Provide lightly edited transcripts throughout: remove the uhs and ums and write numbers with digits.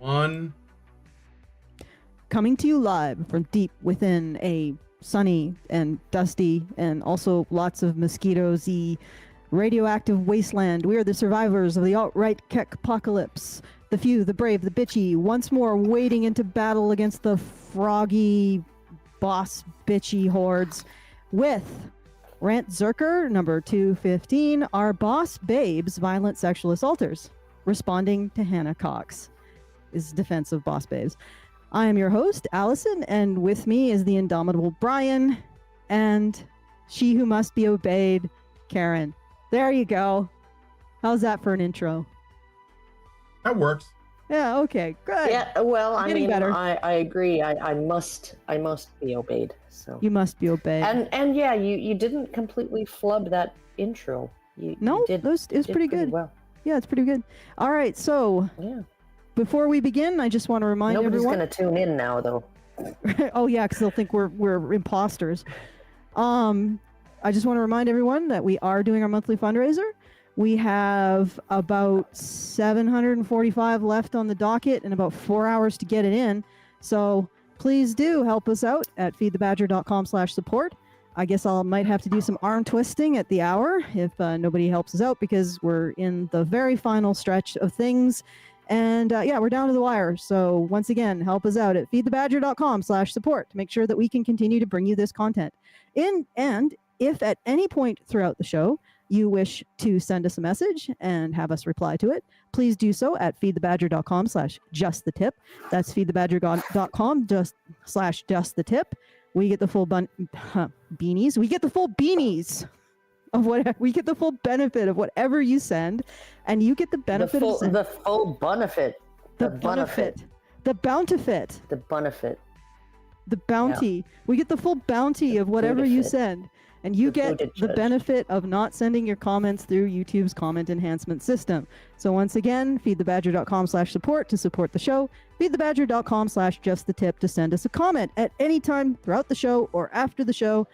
One. Coming to you live from deep within a sunny and dusty and also lots of mosquitoes-y radioactive wasteland. We are the survivors of the alt-right Keck apocalypse. The few, the brave, the bitchy, once more wading into battle against the froggy boss bitchy hordes with Rantzerker, number 215, our boss babes, violent sexual assaulters, responding to Hannah Cox, is defense of boss babes. I am your host, Allison, and with me is the indomitable Brian, and she who must be obeyed, Karen. There you go. How's that for an intro? That works. Yeah, okay, good. Yeah, well, I mean, better. I agree. I must be obeyed. So You must be obeyed. and yeah, you didn't completely flub that intro. No, you did, it was pretty good. Well, Yeah, it's pretty good. All right, so yeah. before we begin, I just want to remind Nobody's everyone. gonna tune in now, though. Oh yeah, because they'll think we're imposters. I just want to remind everyone that we are doing our monthly fundraiser. We have about 745 left on the docket and about 4 hours to get it in. So please do help us out at feedthebadger.com/support. I guess I might have to do some arm twisting at the hour if nobody helps us out, because we're in the very final stretch of things. And yeah, we're down to the wire. So once again, help us out at feedthebadger.com/support to make sure that we can continue to bring you this content. And if at any point throughout the show you wish to send us a message and have us reply to it, please do so at feedthebadger.com/justthetip. That's feedthebadger.com/justthetip. We get the full beanies. We get the full beanies of what we get the full benefit of whatever you send, and you get the benefit the of full benefit. The benefit. The bountifit. The benefit. The bounty. Yeah. We get the full bounty of whatever you benefit. send. And you The get booted the judge. benefit of not sending your comments through YouTube's comment enhancement system. So once again, feedthebadger.com/support to support the show. Feedthebadger.com/justthetip to send us a comment at any time throughout the show or after the show.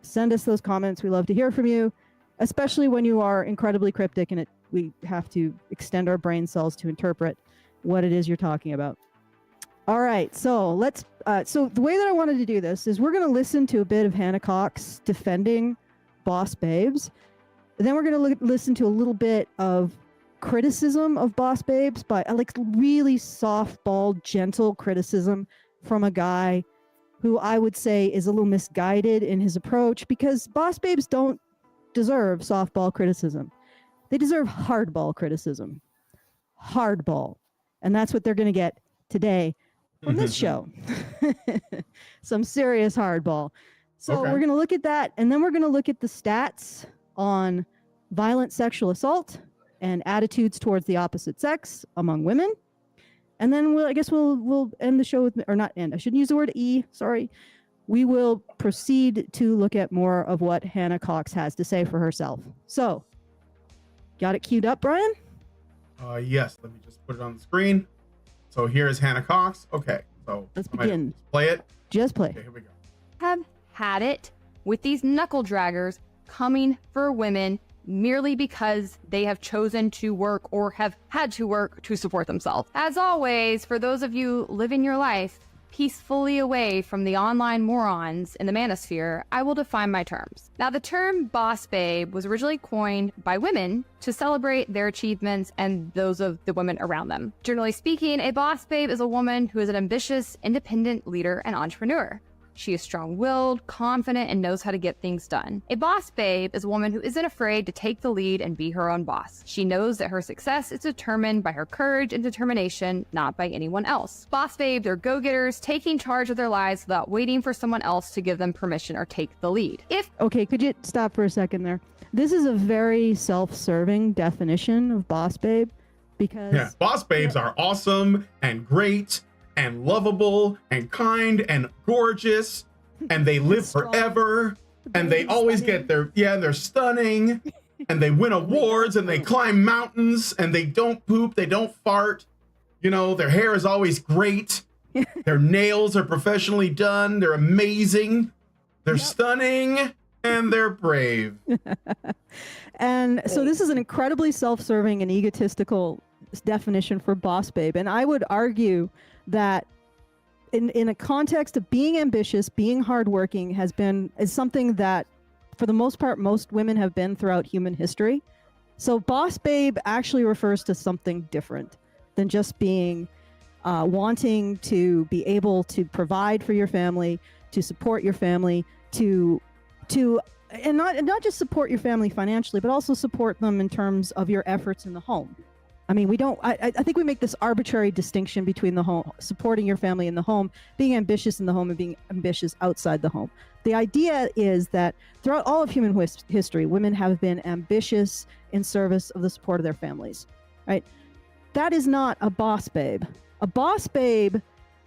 Send us those comments. We love to hear from you, especially when you are incredibly cryptic and we have to extend our brain cells to interpret what it is you're talking about. All right, so let's. So the way that I wanted to do this is we're going to listen to a bit of Hannah Cox defending Boss Babes. And then we're going to listen to a little bit of criticism of Boss Babes, by like really softball, gentle criticism from a guy who I would say is a little misguided in his approach, because Boss Babes don't deserve softball criticism. They deserve hardball criticism. Hardball. And that's what they're going to get today from this show. Some serious hardball. So Okay. we're going to look at that, and then we're going to look at the stats on violent sexual assault and attitudes towards the opposite sex among women. And then we'll end the show with, or not end, I shouldn't use the word sorry. We will proceed to look at more of what Hannah Cox has to say for herself. So, got it queued up, Brian? Yes, let me just put it on the screen. So here is Hannah Cox. Okay, so Let's I might begin. just play it. Just play. Okay, here we go. Have had it with these knuckle draggers coming for women merely because they have chosen to work or have had to work to support themselves. As always, for those of you living your life peacefully away from the online morons in the manosphere, I will define my terms. Now, the term boss babe was originally coined by women to celebrate their achievements and those of the women around them. Generally speaking, a boss babe is a woman who is an ambitious, independent leader and entrepreneur. She is strong-willed, confident, and knows how to get things done. A boss babe is a woman who isn't afraid to take the lead and be her own boss. She knows that her success is determined by her courage and determination, not by anyone else. Boss babes are go-getters, taking charge of their lives without waiting for someone else to give them permission or take the lead. Okay, could you stop for a second there? This is a very self-serving definition of boss babe, because Yeah, boss babes are awesome and great and lovable and kind and gorgeous, and they live forever, and they always get they're stunning, and they win awards, and they climb mountains, and they don't poop, they don't fart, you know, their hair is always great, their nails are professionally done, they're amazing, they're stunning, and they're brave. And so this is an incredibly self-serving and egotistical definition for boss babe. And I would argue that in a context of being ambitious, being hardworking is something that, for the most part, most women have been throughout human history. So boss babe actually refers to something different than just being wanting to be able to provide for your family, to support your family, and not just support your family financially, but also support them in terms of your efforts in the home. I mean, I think we make this arbitrary distinction between the home, supporting your family in the home, being ambitious in the home, and being ambitious outside the home. The idea is that throughout all of human history, women have been ambitious in service of the support of their families, right? That is not a boss babe. A boss babe,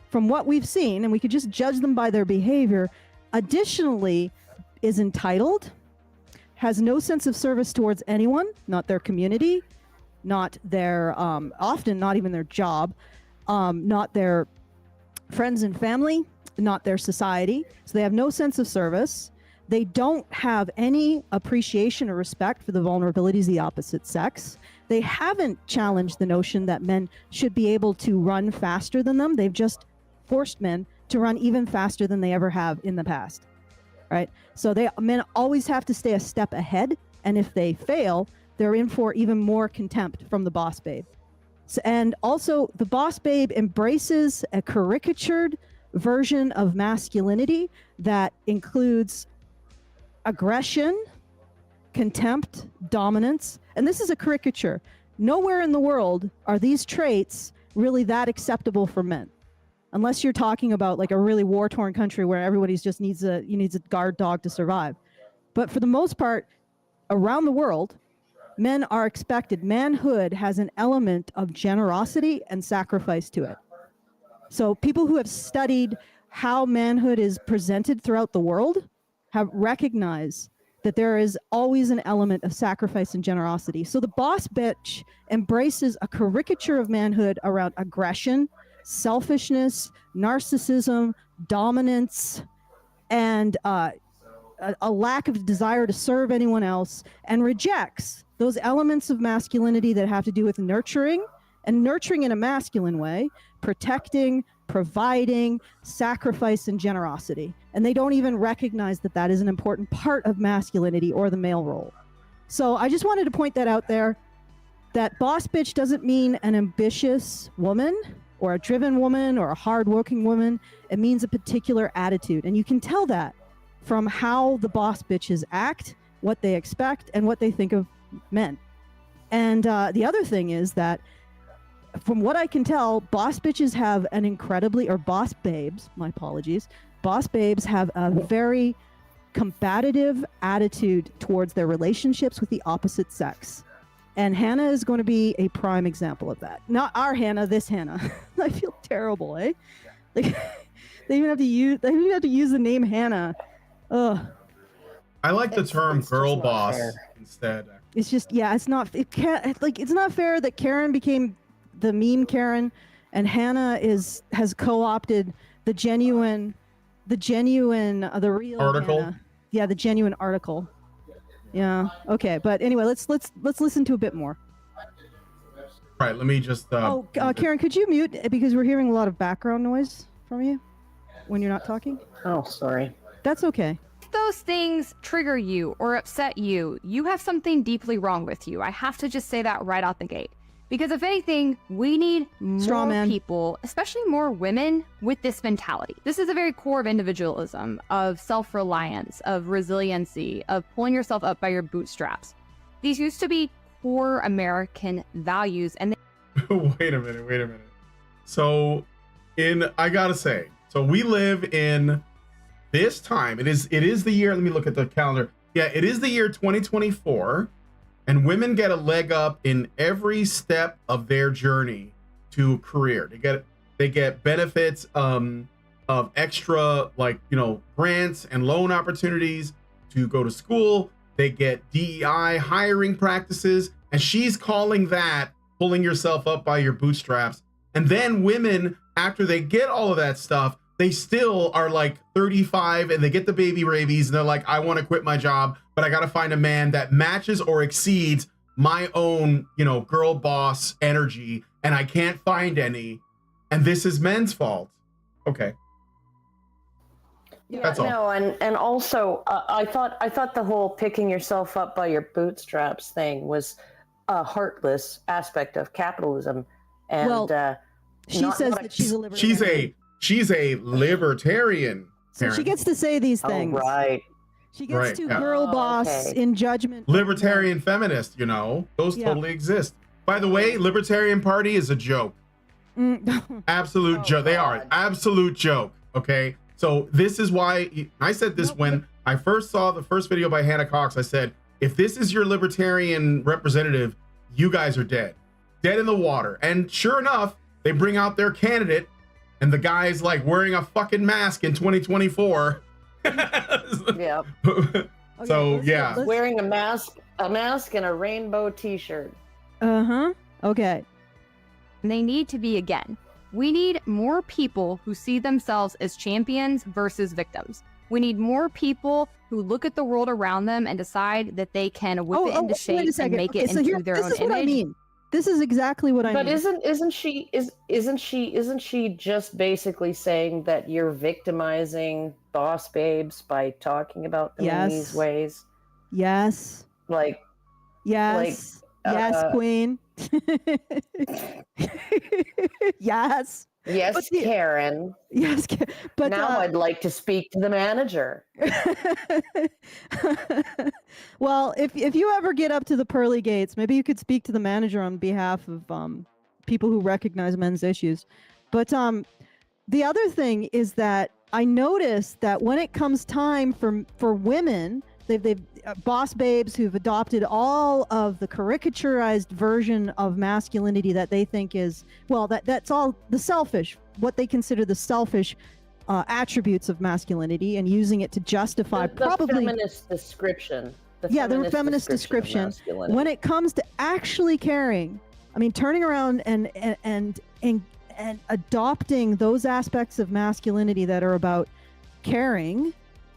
from what we've seen, and we could just judge them by their behavior, additionally is entitled, has no sense of service towards anyone, not their community, not their, often not even their job, not their friends and family, not their society. So they have no sense of service. They don't have any appreciation or respect for the vulnerabilities of the opposite sex. They haven't challenged the notion that men should be able to run faster than them. They've just forced men to run even faster than they ever have in the past, right? So men always have to stay a step ahead, and if they fail, they're in for even more contempt from the boss babe. So, and also, the boss babe embraces a caricatured version of masculinity that includes aggression, contempt, dominance, and this is a caricature. Nowhere in the world are these traits really that acceptable for men, unless you're talking about like a really war-torn country where everybody just needs a guard dog to survive. But for the most part, around the world, men are expected. Manhood has an element of generosity and sacrifice to it. So people who have studied how manhood is presented throughout the world have recognized that there is always an element of sacrifice and generosity. So the boss bitch embraces a caricature of manhood around aggression, selfishness, narcissism, dominance, and a lack of desire to serve anyone else, and rejects those elements of masculinity that have to do with nurturing, and nurturing in a masculine way, protecting, providing, sacrifice, and generosity. And they don't even recognize that that is an important part of masculinity or the male role. So I just wanted to point that out there, that boss bitch doesn't mean an ambitious woman or a driven woman or a hardworking woman. It means a particular attitude. And you can tell that from how the boss bitches act, what they expect, and what they think of men. And the other thing is that, from what I can tell, boss bitches have an incredibly, or boss babes, my apologies, boss babes have a very combative attitude towards their relationships with the opposite sex. And Hannah is going to be a prime example of that. Not our Hannah, this Hannah. I feel terrible, eh? Like, they even have to use the name Hannah. Ugh. I like the term girl boss fair. instead. It's just, yeah, it's not fair that Karen became the meme Karen, and Hannah has co-opted the real Article. Hannah. Yeah, the genuine article. Yeah. Okay, but anyway, let's listen to a bit more. All right, let me just. Karen, could you mute, because we're hearing a lot of background noise from you when you're not talking? Oh, sorry. That's okay. If those things trigger you or upset you, you have something deeply wrong with you. I have to just say that right out the gate. Because if anything, we need more people, especially more women, with this mentality. This is a very core of individualism, of self-reliance, of resiliency, of pulling yourself up by your bootstraps. These used to be core American values, and Wait a minute. So, I gotta say, so we live in this time. It is the year. Let me look at the calendar. Yeah, it is the year 2024. And women get a leg up in every step of their journey to career. They get benefits of extra, like, grants and loan opportunities to go to school. They get DEI hiring practices, and she's calling that pulling yourself up by your bootstraps. And then women, after they get all of that stuff, they still are like 35 and they get the baby rabies and they're like, I want to quit my job, but I got to find a man that matches or exceeds my own, you know, girl boss energy, and I can't find any, and this is men's fault. Okay. Yeah, That's all. no, and also I thought the whole picking yourself up by your bootstraps thing was a heartless aspect of capitalism, and Well, she says that she's a libertarian. She's a libertarian. So she gets to say these oh things. right, She gets Right, to yeah. girl boss okay. in judgment. Libertarian feminist, you know, those Yeah. totally exist. By the way, Libertarian Party is a joke. Absolute Oh, joke. They are an God. absolute joke. Okay. So this is why I said this when I first saw the first video by Hannah Cox. I said, if this is your libertarian representative, you guys are dead. Dead in the water. And sure enough, they bring out their candidate, and the guy's like wearing a fucking mask in 2024. Yeah, So yeah. wearing a mask and a rainbow T-shirt. Okay. And they need to be again. We need more people who see themselves as champions versus victims. We need more people who look at the world around them and decide that they can whip it into wait a shape and second. make Okay, it so into here, their this own is what I image. mean. This is exactly what I But mean. isn't she just basically saying that you're victimizing boss babes by talking about them in these Yes. ways? Yes. Like, Yes. Yes, queen. Yes. yes, But the- Karen. Yes. But Now I'd like to speak to the manager. well, if you ever get up to the pearly gates, maybe you could speak to the manager on behalf of people who recognize men's issues. But the other thing is that I noticed that when it comes time for women, they've boss babes who've adopted all of the caricaturized version of masculinity that they think is, well, that's all the selfish, what they consider the selfish attributes of masculinity, and using it to justify The probably feminist description. the feminist description. of masculinity. When it comes to actually caring, I mean, turning around and adopting those aspects of masculinity that are about caring,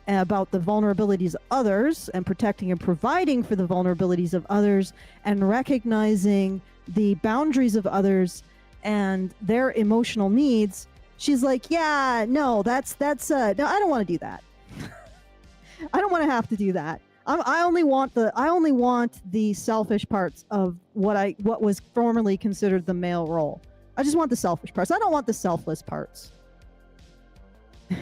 about the vulnerabilities of others, and protecting and providing for the vulnerabilities of others, and recognizing the boundaries of others and their emotional needs. She's like, yeah, no, that's no, I don't want to do that. I don't want to have to do that. I only want the selfish parts of what was formerly considered the male role. I just want the selfish parts. I don't want the selfless parts.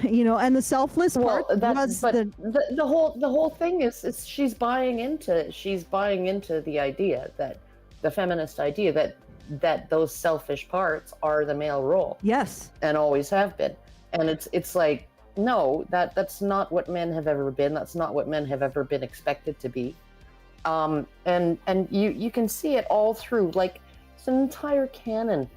You know, and the selfless part was the whole thing is she's buying into the idea, that the feminist idea that those selfish parts are the male role. Yes. And always have been. And it's like, no, that's not what men have ever been. That's not what men have ever been expected to be. And you can see it all through, like, it's an entire canon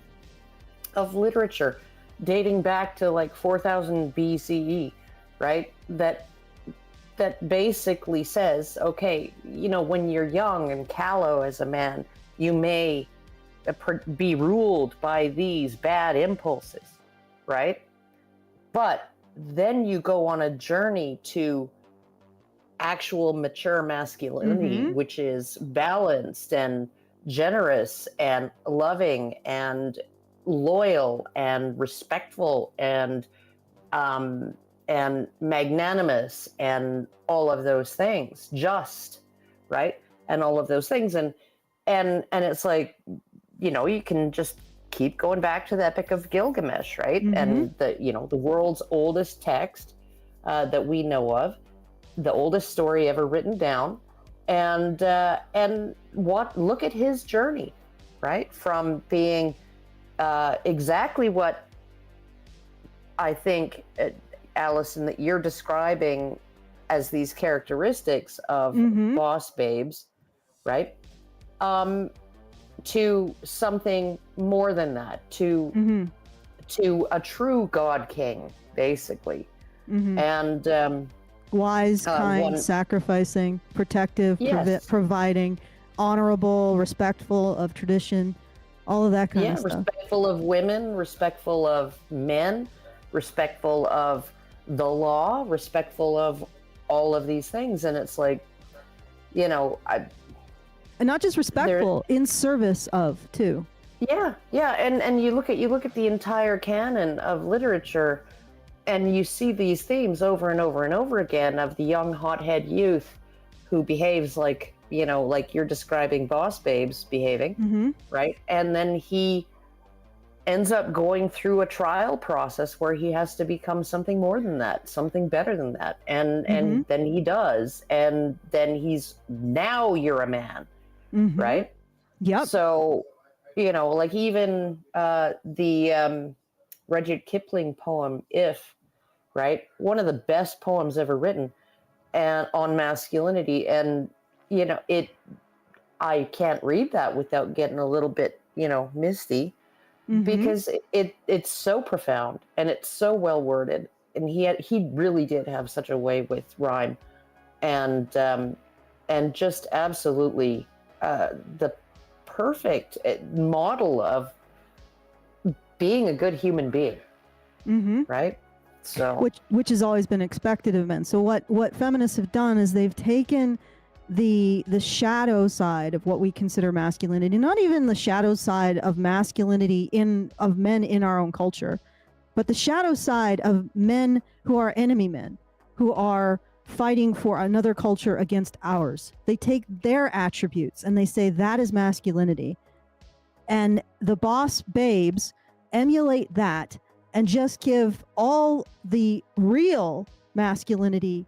of literature dating back to like 4000 BCE, right? That basically says, okay, you know, when you're young and callow as a man, you may be ruled by these bad impulses, right? But then you go on a journey to actual mature masculinity, which is balanced and generous and loving and loyal and respectful and magnanimous and all of those things, just, right? And all of those things, and it's like, you know, you can just keep going back to the Epic of Gilgamesh, right? And the world's oldest text that we know of, the oldest story ever written down, and look at his journey, right? From being exactly what I think, Allison, that you're describing as these characteristics of boss babes, right? To something more than that, to a true God King, basically. And wise, kind, sacrificing, protective, providing, honorable, respectful of tradition, all of that kind of stuff. Respectful of women, respectful of men, respectful of the law, respectful of all of these things. And it's like, you know, And not just respectful, in service of too. Yeah, yeah, and you look at the entire canon of literature, and you see these themes over and over and over again of the young hothead youth who behaves like, you know, like you're describing boss babes behaving, right? And then he ends up going through a trial process where he has to become something more than that, something better than that, and then he does, and then he's, now you're a man, right? Yep. So, you know, like even the Rudyard Kipling poem "If," right? One of the best poems ever written, and on masculinity, and you know, I can't read that without getting a little bit, you know, misty, because it's so profound and it's so well worded, and he really did have such a way with rhyme, and just absolutely the perfect model of being a good human being, right? So which has always been expected of men. So what feminists have done is they've taken the shadow side of what we consider masculinity, not even the shadow side of masculinity of men in our own culture, but the shadow side of men who are enemy men, who are fighting for another culture against ours. They take their attributes and they say that is masculinity. And the boss babes emulate that and just give all the real masculinity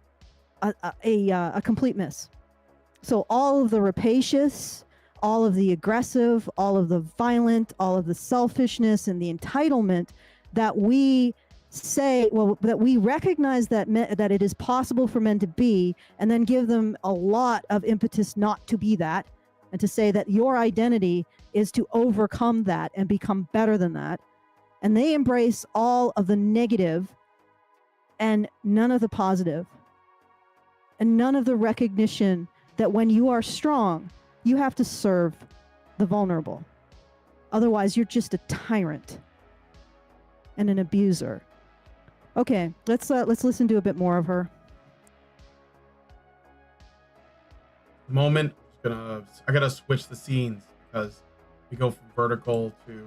a complete miss. So all of the rapacious, all of the aggressive, all of the violent, all of the selfishness and the entitlement that we say, well, that we recognize that that it is possible for men to be, and then give them a lot of impetus not to be that, and to say that your identity is to overcome that and become better than that. And they embrace all of the negative and none of the positive, and none of the recognition that when you are strong, you have to serve the vulnerable. Otherwise, you're just a tyrant and an abuser. Okay, let's listen to a bit more of her. I gotta switch the scenes because we go from vertical to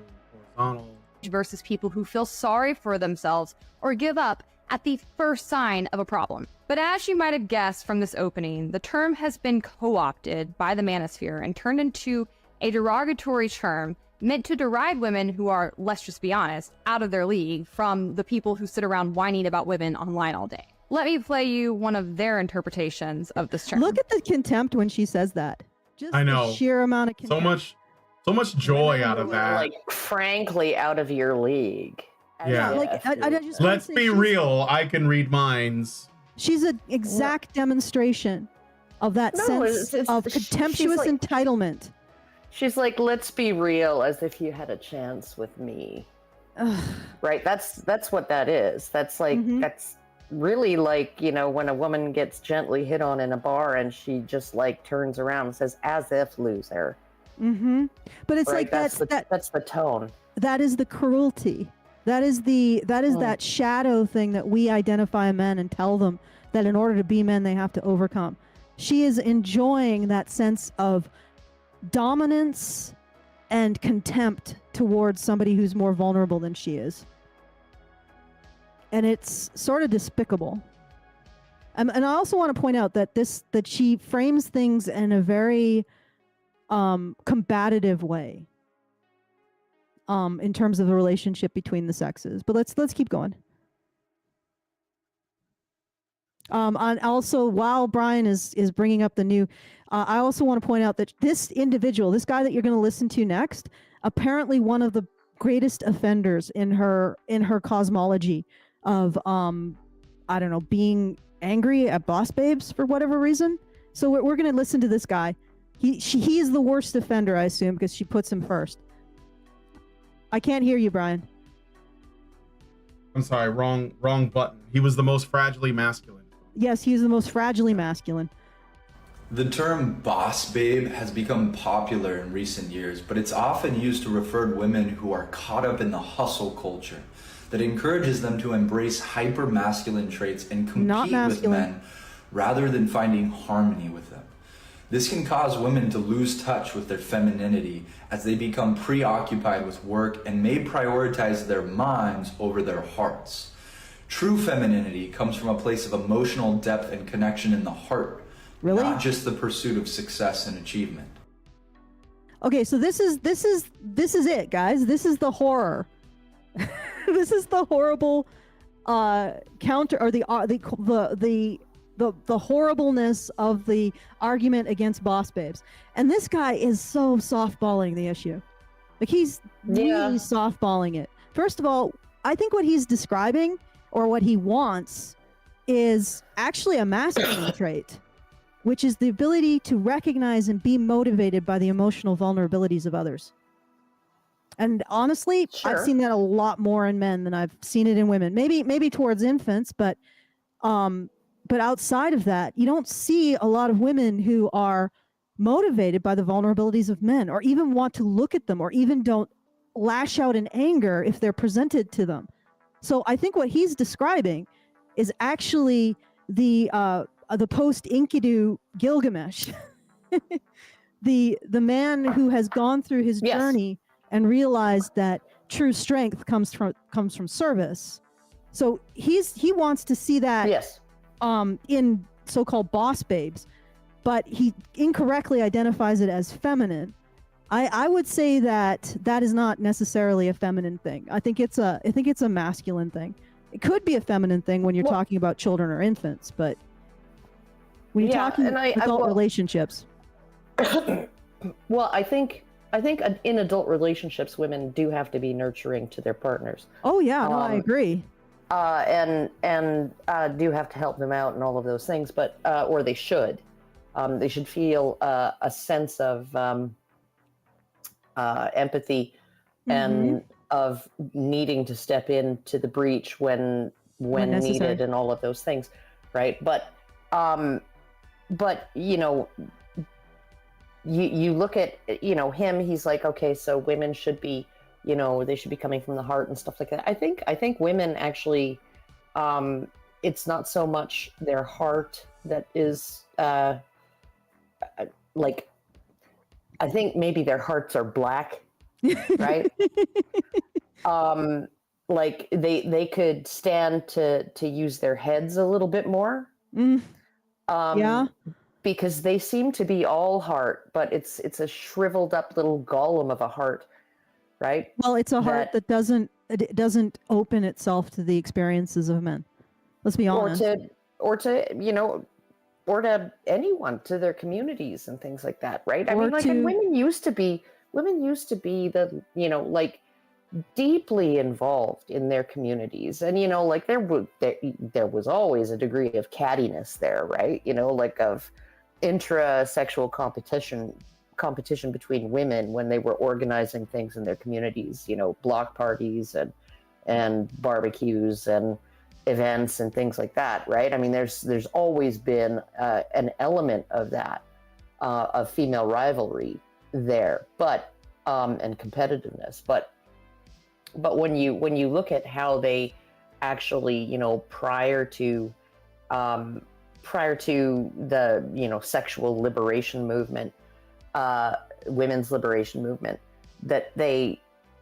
horizontal. Versus people who feel sorry for themselves or give up at the first sign of a problem. But as you might have guessed from this opening, the term has been co-opted by the manosphere and turned into a derogatory term meant to deride women who are, let's just be honest, out of their league from the people who sit around whining about women online all day. Let me play you one of their interpretations of this term. Look at the contempt when she says that. Just I know. The sheer amount of contempt. So much joy out of that. like, frankly, out of your league. Yeah. Like, I just Let's be real. I can read minds. She's an exact demonstration of that sense of contemptuous like, entitlement. She's like, let's be real, as if you had a chance with me. Right? That's what that is. That's like, that's really like, you know, when a woman gets gently hit on in a bar and she just like turns around and says, as if, loser. But it's right? like that's the tone. That is the cruelty. That is that shadow thing that we identify men and tell them that in order to be men they have to overcome. She is enjoying that sense of dominance and contempt towards somebody who's more vulnerable than she is. And it's sort of despicable. And I also want to point out that she frames things in a very combative way in terms of the relationship between the sexes. But let's keep going. And also, while Brian is bringing up the new, I also want to point out that this individual, this guy that you're going to listen to next, apparently one of the greatest offenders in her cosmology of I don't know, being angry at boss babes for whatever reason. So we're going to listen to this guy. He is the worst offender, I assume, because she puts him first. I can't hear you, Brian. I'm sorry, wrong button. He was the most fragilely masculine. Yes, he's the most fragilely masculine. The term boss babe has become popular in recent years, but it's often used to refer to women who are caught up in the hustle culture that encourages them to embrace hyper-masculine traits and compete with men rather than finding harmony with them. This can cause women to lose touch with their femininity as they become preoccupied with work and may prioritize their minds over their hearts. True femininity comes from a place of emotional depth and connection in the heart, Really? not just the pursuit of success and achievement. Okay, so this is it, guys. This is the horror. This is the horrible counter, or the horribleness of the argument against boss babes. And this guy is so softballing the issue. Like, he's really softballing it. First of all, I think what he's describing, or what he wants, is actually a masculine trait, which is the ability to recognize and be motivated by the emotional vulnerabilities of others. And honestly, I've seen that a lot more in men than I've seen it in women. Maybe towards infants, but outside of that, you don't see a lot of women who are motivated by the vulnerabilities of men, or even want to look at them, or even don't lash out in anger if they're presented to them. So I think what he's describing is actually the post-Enkidu Gilgamesh, the man who has gone through his journey and realized that true strength comes from service. So he wants to see that in so-called boss babes, but he incorrectly identifies it as feminine. I would say that is not necessarily a feminine thing. I think it's a masculine thing. It could be a feminine thing when you're talking about children or infants, but when you're talking adult relationships. Well, I think in adult relationships, women do have to be nurturing to their partners. Oh yeah, no, I agree. And do have to help them out and all of those things, but or they should. They should feel a sense of empathy and of needing to step into the breach when needed and all of those things, right? But you know, you look at, you know, him, he's like, okay, so women should be, you know, they should be coming from the heart and stuff like that. I think women actually, it's not so much their heart that is like, I think maybe their hearts are black, right? Like they could stand to use their heads a little bit more. Because they seem to be all heart, but it's a shriveled up little golem of a heart, right? Well, it's a heart that doesn't open itself to the experiences of men. Let's be honest. Or to you know, or to anyone, to their communities and things like that, right? I mean, like, and women used to be the, you know, like, deeply involved in their communities, and you know, like there was always a degree of cattiness there, right? You know, like of intra-sexual competition between women when they were organizing things in their communities, you know, block parties and barbecues and events and things like that, right? I mean, there's always been an element of that, of female rivalry there, but and competitiveness, but when you look at how they actually, you know, prior to the, you know, sexual liberation movement, women's liberation movement, that they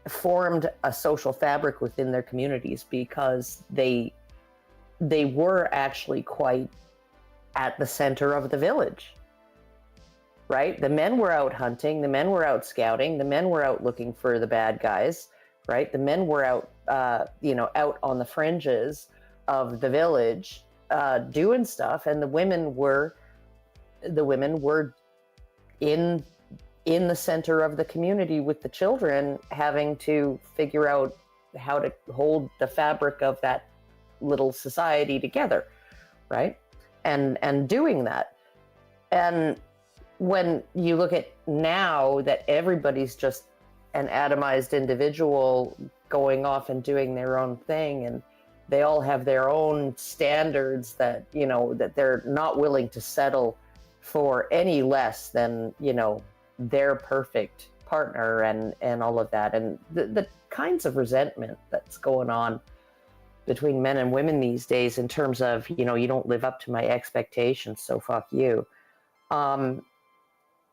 formed a social fabric within their communities because they were actually quite at the center of the village, right? The men were out hunting, the men were out scouting, the men were out looking for the bad guys, right? The men were out, you know, out on the fringes of the village, doing stuff, and the women were in the center of the community with the children, having to figure out how to hold the fabric of that little society together, right? And doing that. And when you look at now that everybody's just an atomized individual going off and doing their own thing, and they all have their own standards that, you know, that they're not willing to settle for any less than, you know, their perfect partner and all of that. And the kinds of resentment that's going on between men and women these days in terms of, you know, you don't live up to my expectations, so fuck you.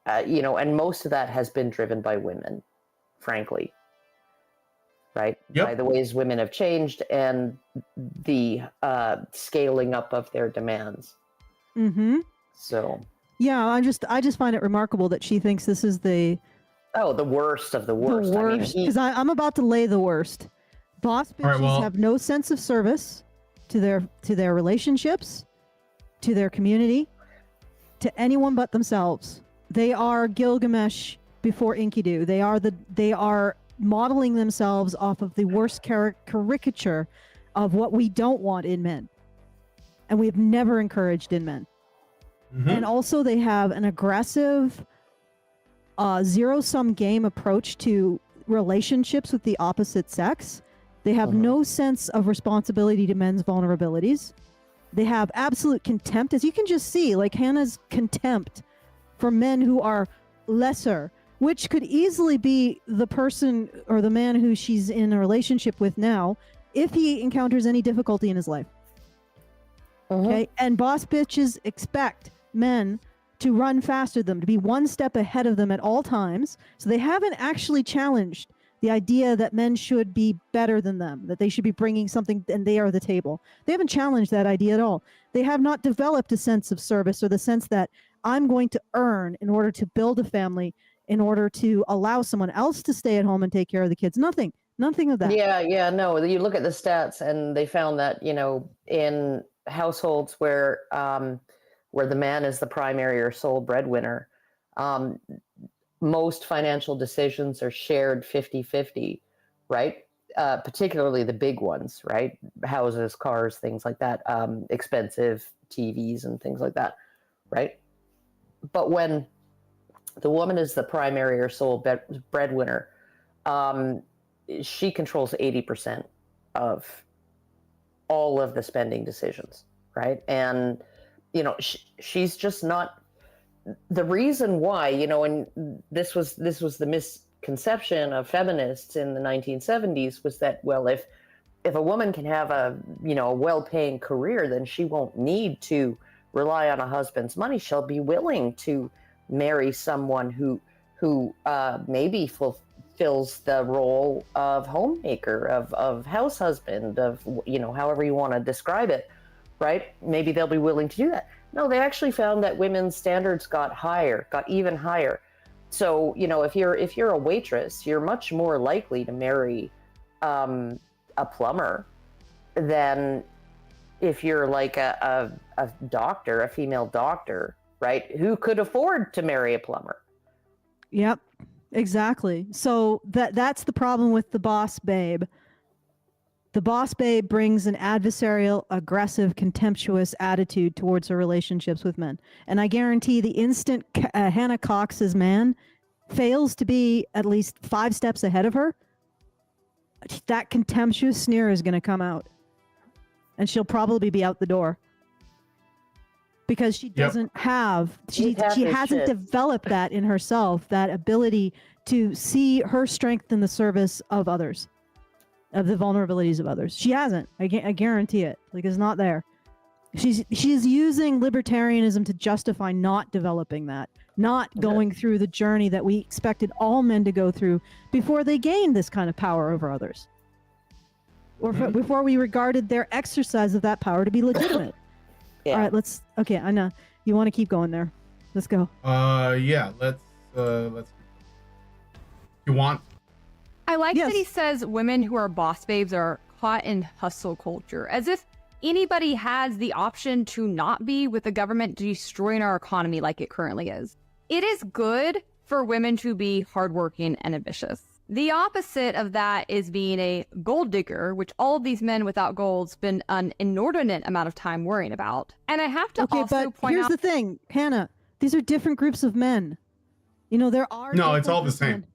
and most of that has been driven by women, frankly, right? Yep. By the ways women have changed and the scaling up of their demands. Mm-hmm. So. Yeah, I just find it remarkable that she thinks this is the worst of the worst. The worst, because I'm about to lay the worst. Boss bitches have no sense of service to their relationships, to their community, to anyone but themselves. They are Gilgamesh before Enkidu. They are modeling themselves off of the worst caricature of what we don't want in men, and we've never encouraged in men. Mm-hmm. And also, they have an aggressive, zero-sum game approach to relationships with the opposite sex. They have no sense of responsibility to men's vulnerabilities. They have absolute contempt, as you can just see, like Hannah's contempt for men who are lesser, which could easily be the person or the man who she's in a relationship with now, if he encounters any difficulty in his life. Okay, and boss bitches expect men to run faster than them, to be one step ahead of them at all times. So they haven't actually challenged the idea that men should be better than them, that they should be bringing something and they are the table. They haven't challenged that idea at all. They have not developed a sense of service or the sense that I'm going to earn in order to build a family, in order to allow someone else to stay at home and take care of the kids. Nothing of that. Yeah, no. You look at the stats and they found that, in households where the man is the primary or sole breadwinner, most financial decisions are shared 50-50, right? Particularly the big ones, right? Houses, cars, things like that, expensive TVs and things like that, right? But when the woman is the primary or sole breadwinner, she controls 80% of all of the spending decisions, right? And she's just not the reason why, and this was the misconception of feminists in the 1970s was that, well, if a woman can have a well-paying career, then she won't need to rely on a husband's money. She'll be willing to marry someone who maybe fulfills the role of homemaker, of house husband, of however you want to describe it. Right? Maybe they'll be willing to do that. No, they actually found that women's standards got even higher. So, if you're a waitress, you're much more likely to marry a plumber than if you're like a doctor, a female doctor, right? Who could afford to marry a plumber. Yep, exactly. So that's the problem with the boss babe. The boss babe brings an adversarial, aggressive, contemptuous attitude towards her relationships with men. And I guarantee the instant Hannah Cox's man fails to be at least 5 steps ahead of her, that contemptuous sneer is going to come out. And she'll probably be out the door. Because she doesn't have, she hasn't developed that in herself, that ability to see her strength in the service of others. Of the vulnerabilities of others. She hasn't. I guarantee it. Like, it's not there. She's using libertarianism to justify not developing that, not going through the journey that we expected all men to go through before they gained this kind of power over others. Or before we regarded their exercise of that power to be legitimate. All right, okay, I know. You want to keep going there. Let's go. Yeah, let's you want? I like that he says women who are boss babes are caught in hustle culture, as if anybody has the option to not be, with the government destroying our economy like it currently is. It is good for women to be hardworking and ambitious. The opposite of that is being a gold digger, which all of these men without gold spend an inordinate amount of time worrying about. And I have to also point out... here's the thing, Hannah. These are different groups of men. There are... No, it's all the same.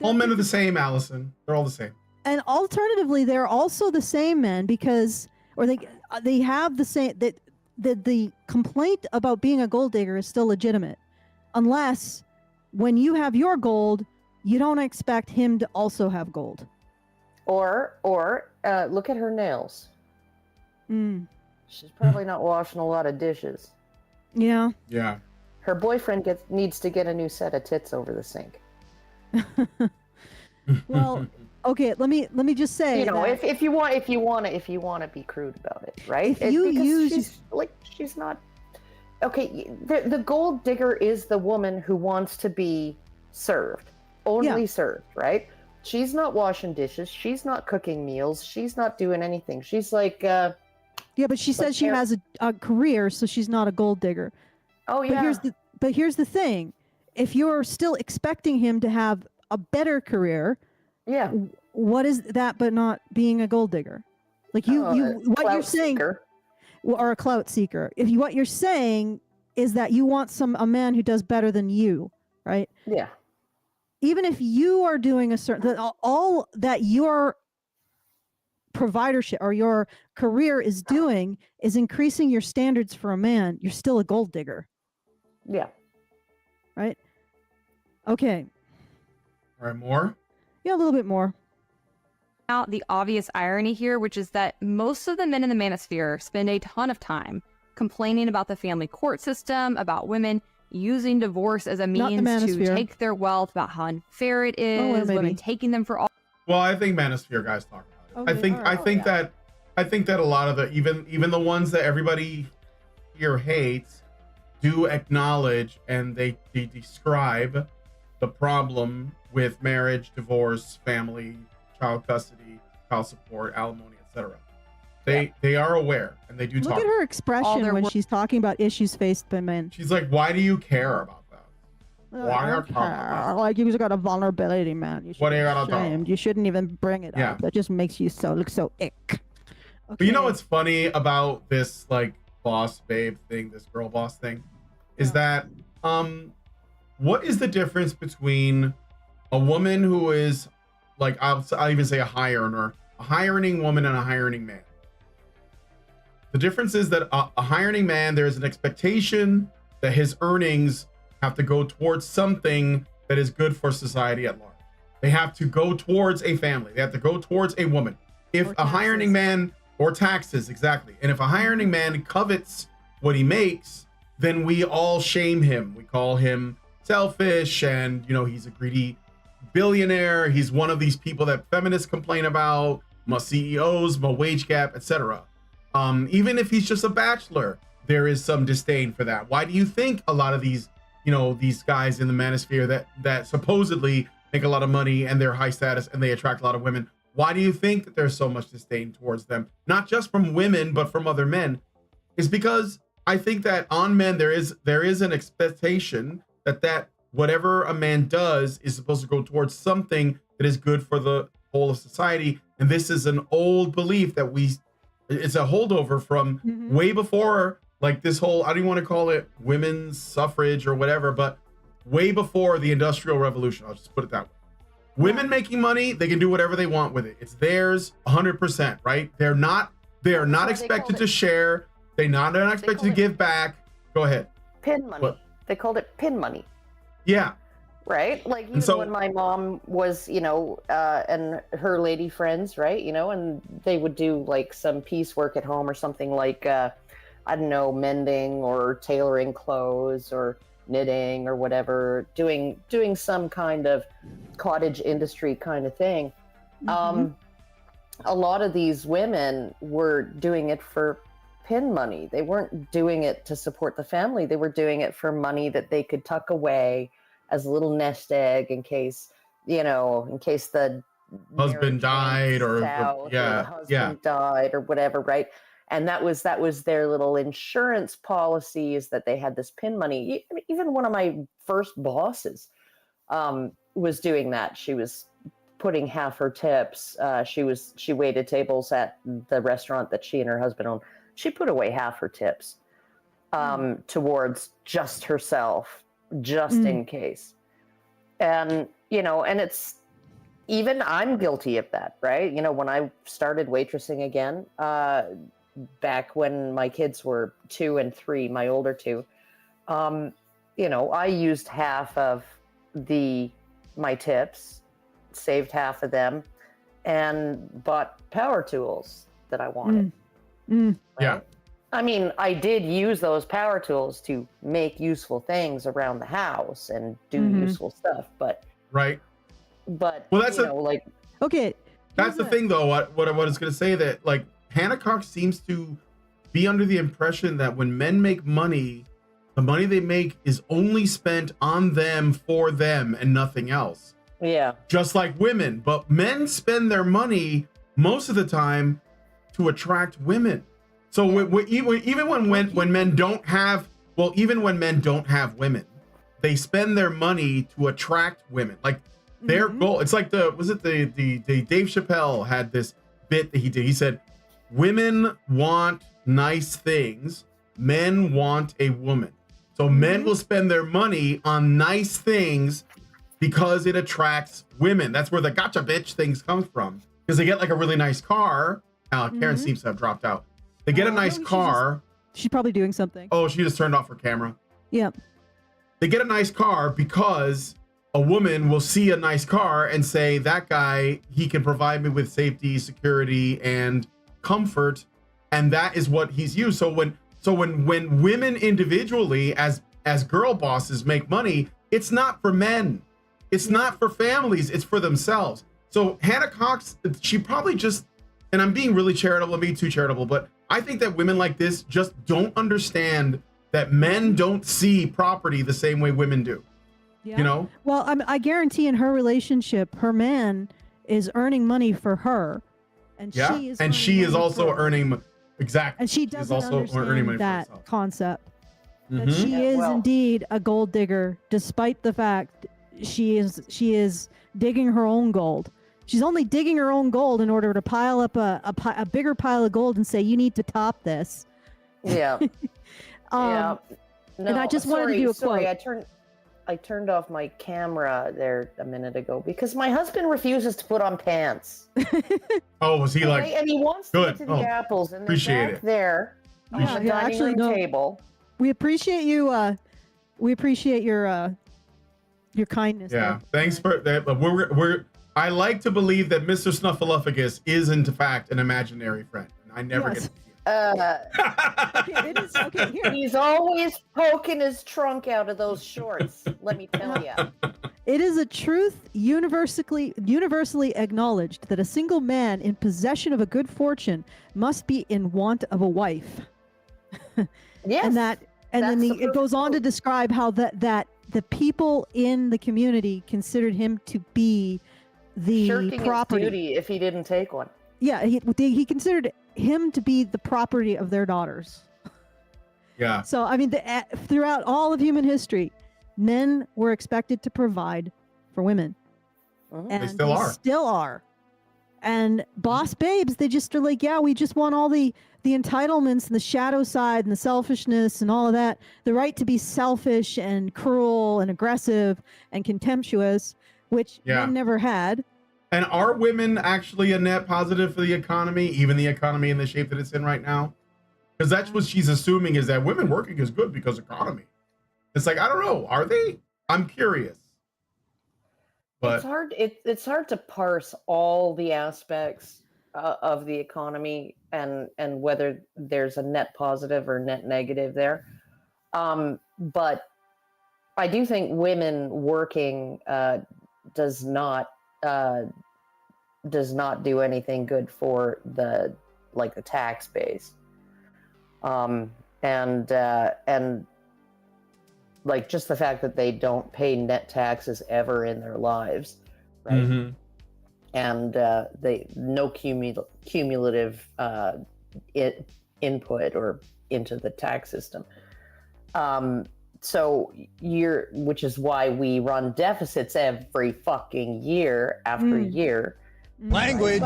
All men are the same, Allison. They're all the same. And alternatively, they're also the same men because... Or they have the same... The complaint about being a gold digger is still legitimate. Unless, when you have your gold... You don't expect him to also have gold. Or look at her nails. Mm. She's probably not washing a lot of dishes. Yeah. Yeah. Her boyfriend needs to get a new set of tits over the sink. Well, okay, let me just say, You know, that if you want to be crude about it, right? If you because use- she's not okay. The gold digger is the woman who wants to be served, only served, right? She's not washing dishes. She's not cooking meals. She's not doing anything. She's like, yeah, but she says she has a career, so she's not a gold digger. oh yeah, But here's the thing: if you're still expecting him to have a better career, yeah. what is that but not being a gold digger? Like what you're saying, Seeker. or a clout seeker. What you're saying is that you want a man who does better than you, right? Yeah. Even if you are doing all that your providership or your career is doing is increasing your standards for a man, you're still a gold digger. Yeah. Right? Okay. All right, more? Yeah, a little bit more. Out the obvious irony here, which is that most of the men in the manosphere spend a ton of time complaining about the family court system, about women using divorce as a means to take their wealth, about how unfair it is, women taking them for all. Well, I think manosphere guys talk about it. Okay, I think that a lot of the even the ones that everybody here hates do acknowledge and they describe the problem with marriage, divorce, family, child custody, child support, alimony, etc. They are aware and they do talk. Look at her expression when she's talking about issues faced by men. She's like, why do you care about that? Why are you like you've got a vulnerability, man? You what are you gonna ashamed. You shouldn't even bring it up. That just makes you look so ick. Okay. But you know what's funny about this like boss babe thing, this girl boss thing, is that what is the difference between a woman who is like I'll even say a hiring woman and a hiring man? The difference is that a hiring man, there is an expectation that his earnings have to go towards something that is good for society at large. They have to go towards a family. They have to go towards a woman. If a hiring man, or taxes, exactly. And if a hiring man covets what he makes, then we all shame him. We call him selfish and, you know, he's a greedy billionaire. He's one of these people that feminists complain about, my CEOs, my wage gap, etc. Even if he's just a bachelor, there is some disdain for that. Why do you think a lot of these, you know, these guys in the manosphere that supposedly make a lot of money and they're high status and they attract a lot of women, why do you think that there's so much disdain towards them? Not just from women, but from other men. Is because I think that on men there is an expectation that whatever a man does is supposed to go towards something that is good for the whole of society. And this is an old belief that it's a holdover from way before, like this whole, I don't even want to call it women's suffrage or whatever, but way before the Industrial Revolution. I'll just put it that way. Women making money, they can do whatever they want with it. It's theirs 100%, right? They are not expected to share. They're not expected to give back. Go ahead. Pin money. What? They called it pin money. Yeah. Right? Like even when my mom was, you know, and her lady friends, right? You know, and they would do like some piecework at home or something like, I don't know, mending or tailoring clothes or knitting or whatever, doing some kind of cottage industry kind of thing. A lot of these women were doing it for pin money. They weren't doing it to support the family. They were doing it for money that they could tuck away as a little nest egg in case the husband died or the husband died or whatever, right? And that was their little insurance policies that they had this pin money. Even one of my first bosses was doing that. She was putting half her tips. She waited tables at the restaurant that she and her husband owned. She put away half her tips towards just herself, just in case. And, you know, and it's, even I'm guilty of that, right? You know, when I started waitressing again, back when my kids were 2 and 3, my older two, you know, I used half of my tips, saved half of them, and bought power tools that I wanted. Yeah. I mean, I did use those power tools to make useful things around the house and do useful stuff, but Right. well, that's like, Okay. That's the thing, though. What I was going to say, that like Hannah Cox seems to be under the impression that when men make money, the money they make is only spent on them, for them, and nothing else. yeah, Just like women, but men spend their money most of the time to attract women. So even when men don't have, well, even when men don't have women, they spend their money to attract women. Like their goal, it's like the Dave Chappelle had this bit that he did. He said, women want nice things, men want a woman. So men will spend their money on nice things because it attracts women. That's where the gotcha bitch things come from. Because they get like a really nice car. Karen seems to have dropped out. They get a nice car. She's probably doing something. Oh, she just turned off her camera. Yep. They get a nice car because a woman will see a nice car and say, that guy, he can provide me with safety, security, and comfort. And that is what he's used. So when women individually as girl bosses make money, it's not for men. It's not for families. It's for themselves. So Hannah Cox, she probably just, and I'm being really charitable, I'm being too charitable, but I think that women like this just don't understand that men don't see property the same way women do. Yeah. You know? Well, I guarantee in her relationship, her man is earning money for her, and she is also earning exactly. And she doesn't understand that concept. That she Yeah, is well- indeed a gold digger, despite the fact she is digging her own gold. She's only digging her own gold in order to pile up a bigger pile of gold and say, you need to top this. yeah, yeah. No, and I just wanted to do a quote. I turned off my camera there a minute ago because my husband refuses to put on pants. Oh, was he like? And he wants to good. get to the apples, and they're Appreciate back it. there on the dining room table. We appreciate you. We appreciate your kindness. Yeah, though. thanks for that. But I like to believe that Mr. Snuffleupagus is in fact an imaginary friend. I never Yes. get to see Okay, it is okay. Here, He's always poking his trunk out of those shorts. Let me tell you. it is a truth universally acknowledged that a single man in possession of a good fortune must be in want of a wife. Yes, And then that's the it goes on to describe how that the people in the community considered him to be the shirking property. his duty if he didn't take one. Yeah, he considered him to be the property of their daughters. Yeah. So I mean, throughout all of human history, men were expected to provide for women, and They still are. And boss babes, they just are like, yeah, we just want all the entitlements and the shadow side and the selfishness and all of that, the right to be selfish and cruel and aggressive and contemptuous, which men never had. And are women actually a net positive for the economy, even the economy in the shape that it's in right now? Because that's what she's assuming, is that women working is good because economy. It's like, I don't know. Are they? I'm curious. But It's hard to parse all the aspects of the economy and whether there's a net positive or net negative there. But I do think women working does not do anything good for the tax base. And like just the fact that they don't pay net taxes ever in their lives, right? And they no cumulative input or into the tax system. So which is why we run deficits every fucking year after year. Language.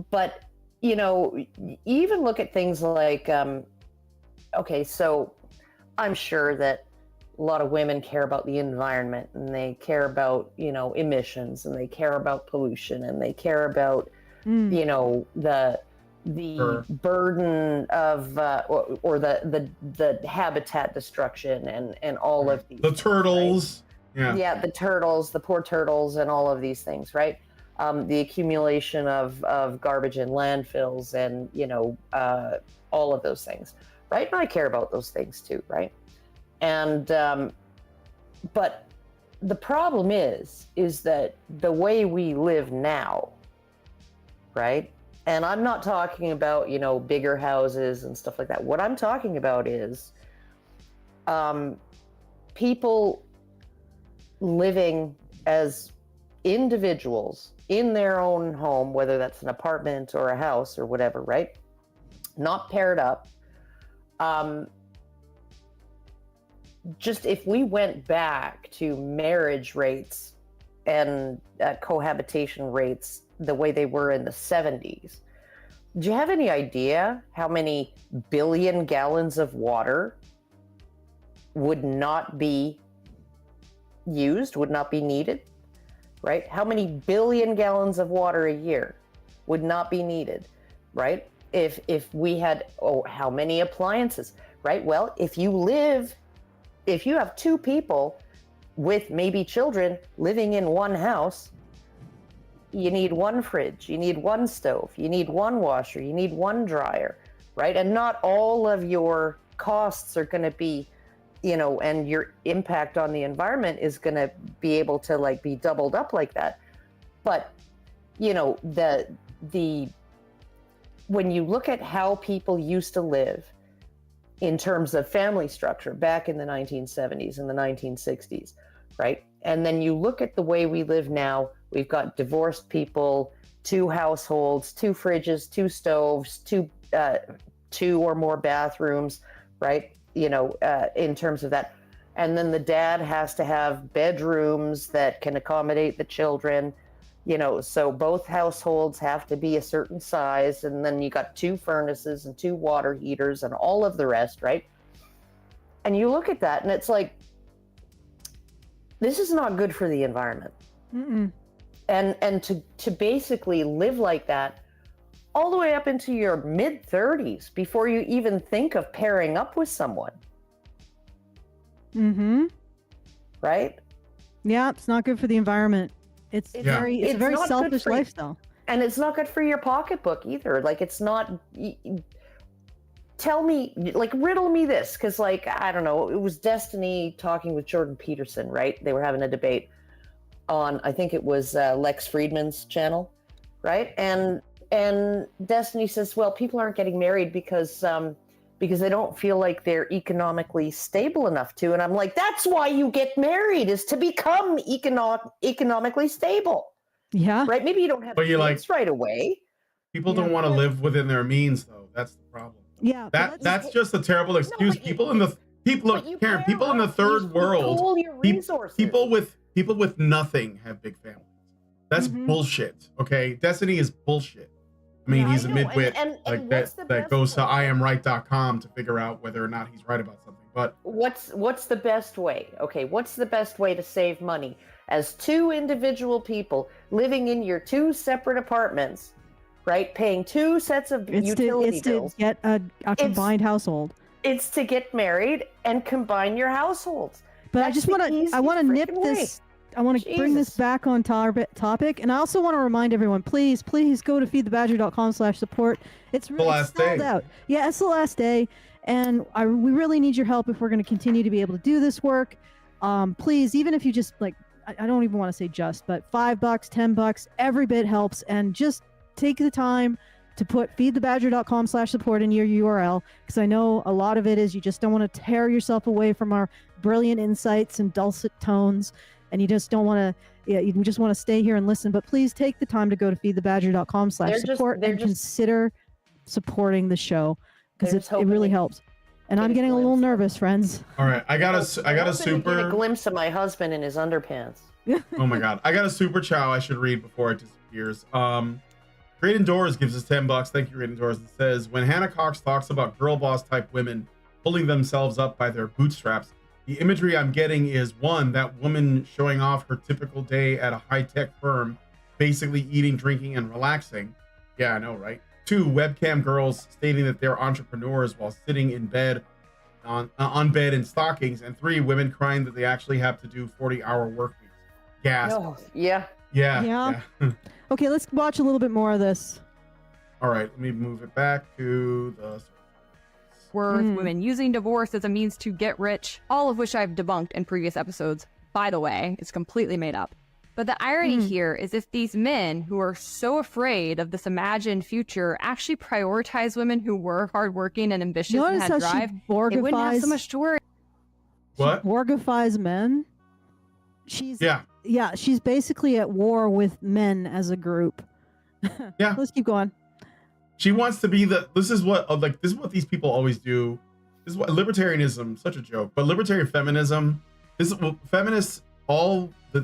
But you know, even look at things like, okay, so I'm sure that a lot of women care about the environment, and they care about, you know, emissions, and they care about pollution, and they care about, you know, the burden of or the habitat destruction and all of these the turtles, right? The turtles, the poor turtles, and all of these things, right? the accumulation of garbage in landfills, and all of those things, right? And I care about those things too, right? And but the problem is that the way we live now, right? And I'm not talking about, bigger houses and stuff like that. What I'm talking about is people living as individuals in their own home, whether that's an apartment or a house or whatever, right? Not paired up. Just if we went back to marriage rates and cohabitation rates the way they were in the 70s, do you have any idea how many billion gallons of water would not be used, would not be needed, right? How many billion gallons of water a year would not be needed, right? If we had, how many appliances, right? Well, if you have two people with maybe children living in one house, you need one fridge, you need one stove, you need one washer, you need one dryer, right? And not all of your costs are going to be, and your impact on the environment is going to be able to be doubled up like that. But, when you look at how people used to live in terms of family structure back in the 1970s and the 1960s, right? And then you look at the way we live now, we've got divorced people, 2 households, 2 fridges, 2 stoves, 2 or more bathrooms, right? In terms of that. And then the dad has to have bedrooms that can accommodate the children, so both households have to be a certain size. And then you got 2 furnaces and 2 water heaters and all of the rest, right? And you look at that and it's like, this is not good for the environment. Mm-mm. And to basically live like that all the way up into your mid-30s before you even think of pairing up with someone. Mm-hmm. Right? Yeah, it's not good for the environment. It's a very selfish lifestyle. And it's not good for your pocketbook either. It's not... Tell me, riddle me this, because, I don't know, it was Destiny talking with Jordan Peterson, right? They were having a debate on, I think it was Lex Friedman's channel, right? And Destiny says, well, people aren't getting married because they don't feel like they're economically stable enough to. And I'm like, that's why you get married, is to become economically stable. Yeah. Right? Maybe you don't have kids right away. People don't want to live within their means, though. That's the problem. Yeah. That's just a terrible excuse. People in the third world, people with nothing have big families. That's bullshit. Okay, Destiny is bullshit. I mean, he's a midwit that goes to IamRight.com to figure out whether or not he's right about something. But what's the best way? Okay, what's the best way to save money as 2 individual people living in your 2 separate apartments, right? Paying 2 sets of utility bills. To get a combined household. It's to get married and combine your households. But I want to nip this. I want to bring this back on topic, and I also want to remind everyone, please go to feedthebadger.com/support. It's really sold out. Yeah, it's the last day, and we really need your help if we're going to continue to be able to do this work. Please, even if you just I don't even want to say just, but $5, $10, every bit helps, and just take the time to put feedthebadger.com/support in your URL, because I know a lot of it is you just don't want to tear yourself away from our brilliant insights and dulcet tones, and you just don't want to, you just want to stay here and listen. But please take the time to go to feedthebadger.com/support and consider supporting the show, because it really helps. And I'm getting a little nervous, friends. All right, I got a super get a glimpse of my husband in his underpants. Oh my god, I got a super chow I should read before it disappears. Great Indoors gives us $10. Thank you, Great Indoors. It says, when Hannah Cox talks about girl boss type women pulling themselves up by their bootstraps, the imagery I'm getting is 1, that woman showing off her typical day at a high-tech firm, basically eating, drinking, and relaxing. Yeah, I know, right? 2, webcam girls stating that they're entrepreneurs while sitting in bed on bed in stockings. And 3, women crying that they actually have to do 40-hour work weeks. Gas. Oh, yeah. Yeah. Okay, let's watch a little bit more of this. All right, let me move it back to the. Worth, women using divorce as a means to get rich, all of which I've debunked in previous episodes. By the way, it's completely made up. But the irony here is if these men who are so afraid of this imagined future actually prioritize women who were hardworking and ambitious and Notice had how drive, she they wouldn't have so Borgifies, much to worry. What? Borgifies men. Yeah, she's basically at war with men as a group. Yeah. Let's keep going. She wants to be this is what these people always do. This is what libertarianism, such a joke, but libertarian feminism, this is what feminists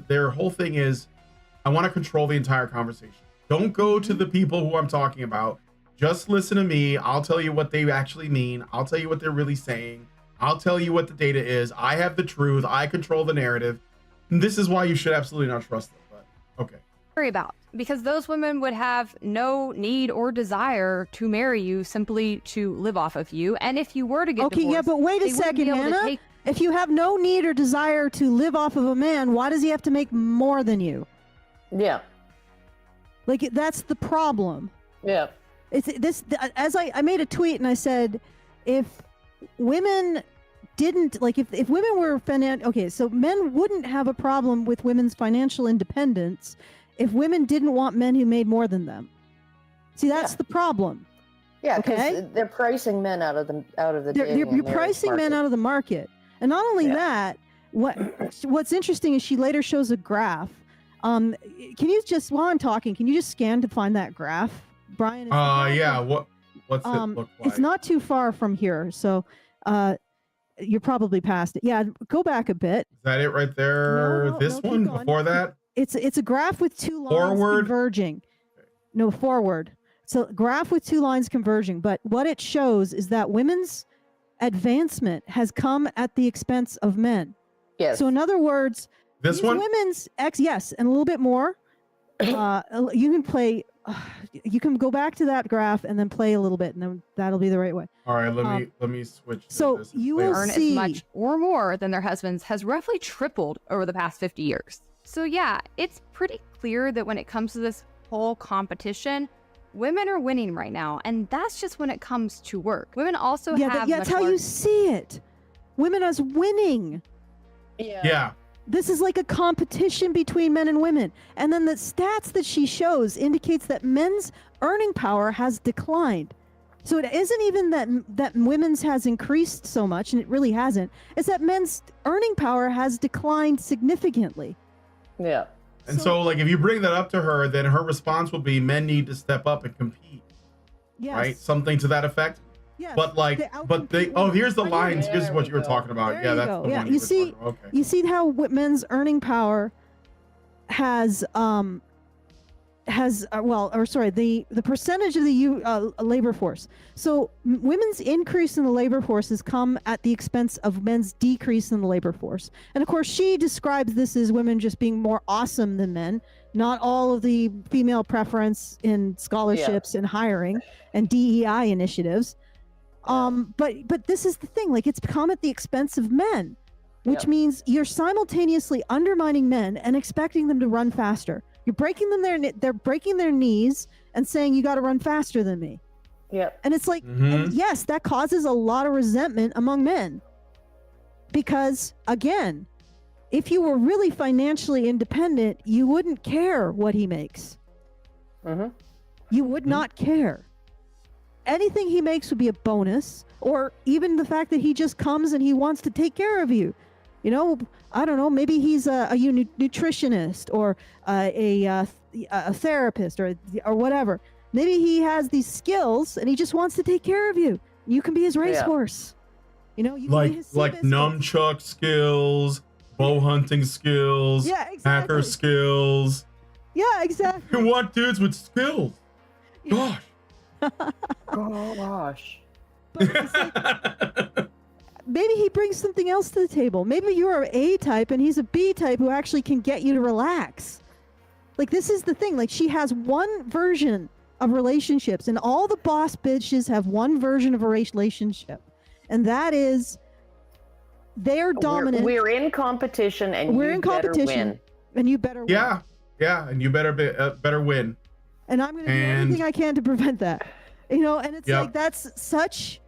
their whole thing is, I want to control the entire conversation. Don't go to the people who I'm talking about. Just listen to me. I'll tell you what they actually mean. I'll tell you what they're really saying. I'll tell you what the data is. I have the truth. I control the narrative. And this is why you should absolutely not trust them. But okay. Worry about, because those women would have no need or desire to marry you simply to live off of you. And if you were to get divorced, yeah, but wait a they wouldn't be second, able to Hannah. take- If you have no need or desire to live off of a man, why does he have to make more than you? Yeah. Like, that's the problem. Yeah. It's this. As I made a tweet and I said, if women didn't if women were okay, so men wouldn't have a problem with women's financial independence if women didn't want men who made more than them. See, that's the problem. Yeah, because Okay? they're pricing men out of the dating You're and marriage pricing men market. out of the market, and not only that, what's interesting is she later shows a graph. Can you just, while I'm talking, can you just scan to find that graph, Brian? Yeah. What's it look like? It's not too far from here, so you're probably past it. Yeah, go back a bit. Is that it right there? No, This keep one going. before that? It's a graph with two lines Forward? converging. No, forward. So graph with two lines converging. But what it shows is that women's advancement has come at the expense of men. Yes. So in other words, This these one? women's yes, and a little bit more. You can play. You can go back to that graph and then play a little bit, and then that'll be the right way. All right, let me switch. To so this you later. will earn see- as much or more than their husbands has roughly tripled over the past 50 years. So yeah, it's pretty clear that when it comes to this whole competition, women are winning right now, and that's just when it comes to work. Women also have that's much how more- you see it. Women as winning. Yeah. This is like a competition between men and women. And then the stats that she shows indicates that men's earning power has declined. So it isn't even that women's has increased so much, and it really hasn't. It's that men's earning power has declined significantly. Yeah. And so, like, if you bring that up to her, then her response will be, men need to step up and compete, Yes. right? Something to that effect. Yes. But like, outcompete women. here's the Right lines. here. Here's There what we you were go. talking about. There Yeah, you that's go. the Yeah, one. you were see- talking about. Okay. You see how men's earning power has the percentage of the labor force. So women's increase in the labor force has come at the expense of men's decrease in the labor force. And of course, she describes this as women just being more awesome than men. Not all of the female preference in scholarships and hiring and DEI initiatives. But this is the thing, like, it's come at the expense of men, which means you're simultaneously undermining men and expecting them to run faster. You're breaking them they're breaking their knees and saying, you got to run faster than me. Yeah. And it's like, and yes, that causes a lot of resentment among men. Because again, if you were really financially independent, you wouldn't care what he makes. You would not care. Anything he makes would be a bonus, or even the fact that he just comes and he wants to take care of you. You know, I don't know, maybe he's a nutritionist or a therapist or whatever. Maybe he has these skills and he just wants to take care of you. You can be his racehorse. You know, you can be his like nunchuck skills, bow hunting skills, hacker skills. Yeah, exactly. You want dudes with skills. Gosh. Gosh. But it's like, maybe he brings something else to the table. Maybe you're an A type and he's a B type who actually can get you to relax. Like, this is the thing. Like, she has one version of relationships, and all the boss bitches have one version of a relationship, and that is they're dominant. We're in competition, and We're you in better competition, win. and you better win. Yeah. Yeah, and you better win. And I'm going to do everything I can to prevent that. You know, and it's like that's such.